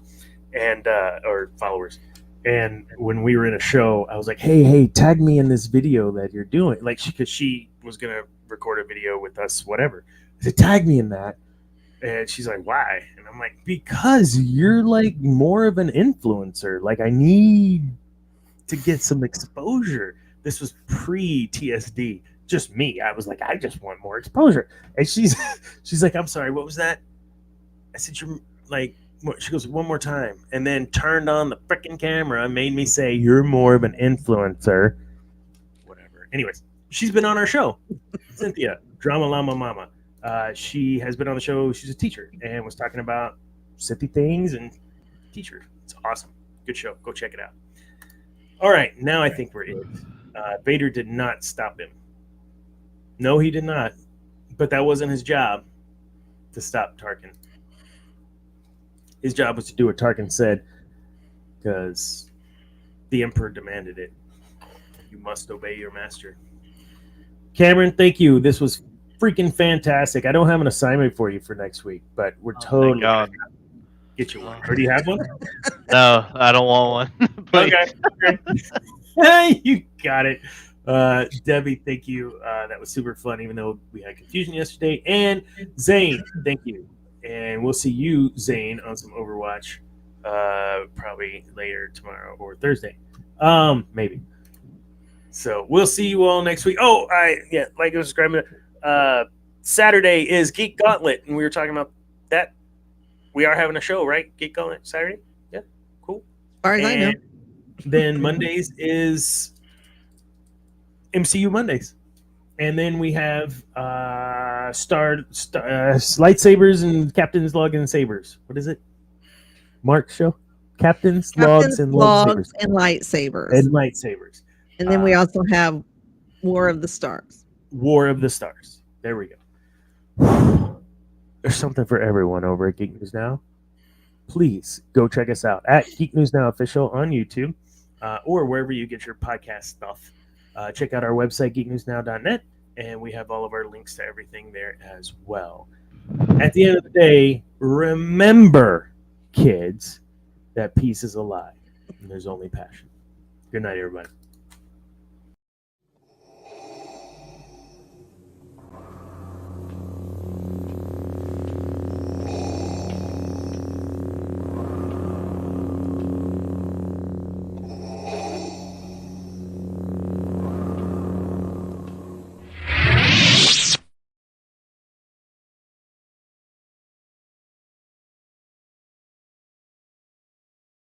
and or followers. And when we were in a show, I was like, hey, tag me in this video that you're doing. Like, because she was going to record a video with us, whatever. I said, tag me in that. And she's like, why? And I'm like, because you're like more of an influencer. Like, I need to get some exposure. This was pre-TSD. Just me. I was like, I just want more exposure. And she's like, I'm sorry, what was that? I said, you're like, she goes, one more time, and then turned on the freaking camera, made me say, you're more of an influencer. Whatever. Anyways, she's been on our show. Cynthia, Drama Llama Mama. She has been on the show. She's a teacher and was talking about Sithy things and T-shirt. It's awesome. Good show. Go check it out. All right, now I think we're in. Vader did not stop him. No, he did not. But that wasn't his job to stop Tarkin. His job was to do what Tarkin said because the Emperor demanded it. You must obey your master. Cameron, thank you. This was freaking fantastic. I don't have an assignment for you for next week, but we're totally gonna get you one. Or do you have one? No, I don't want one. Okay. You got it. Debbie, thank you. That was super fun, even though we had confusion yesterday. And Zane, thank you. And we'll see you, Zane, on some Overwatch probably later tomorrow or Thursday. Maybe. So we'll see you all next week. Oh, like I was describing, Saturday is Geek Gauntlet, and we were talking about that. We are having a show, right? Geek Gauntlet Saturday? Yeah, cool. As far as I know. Then Mondays is MCU Mondays. And then we have lightsabers and Captain's Log and Sabers. What is it? Mark's show? Captain's Logs and Lightsabers. And lightsabers. And lightsabers. And then we also have War of the Stars. War of the Stars. There we go. There's something for everyone over at Geek News Now. Please go check us out at Geek News Now Official on YouTube or wherever you get your podcast stuff. Check out our website, geeknewsnow.net, and we have all of our links to everything there as well. At the end of the day, remember, kids, that peace is a lie, and there's only passion. Good night, everybody.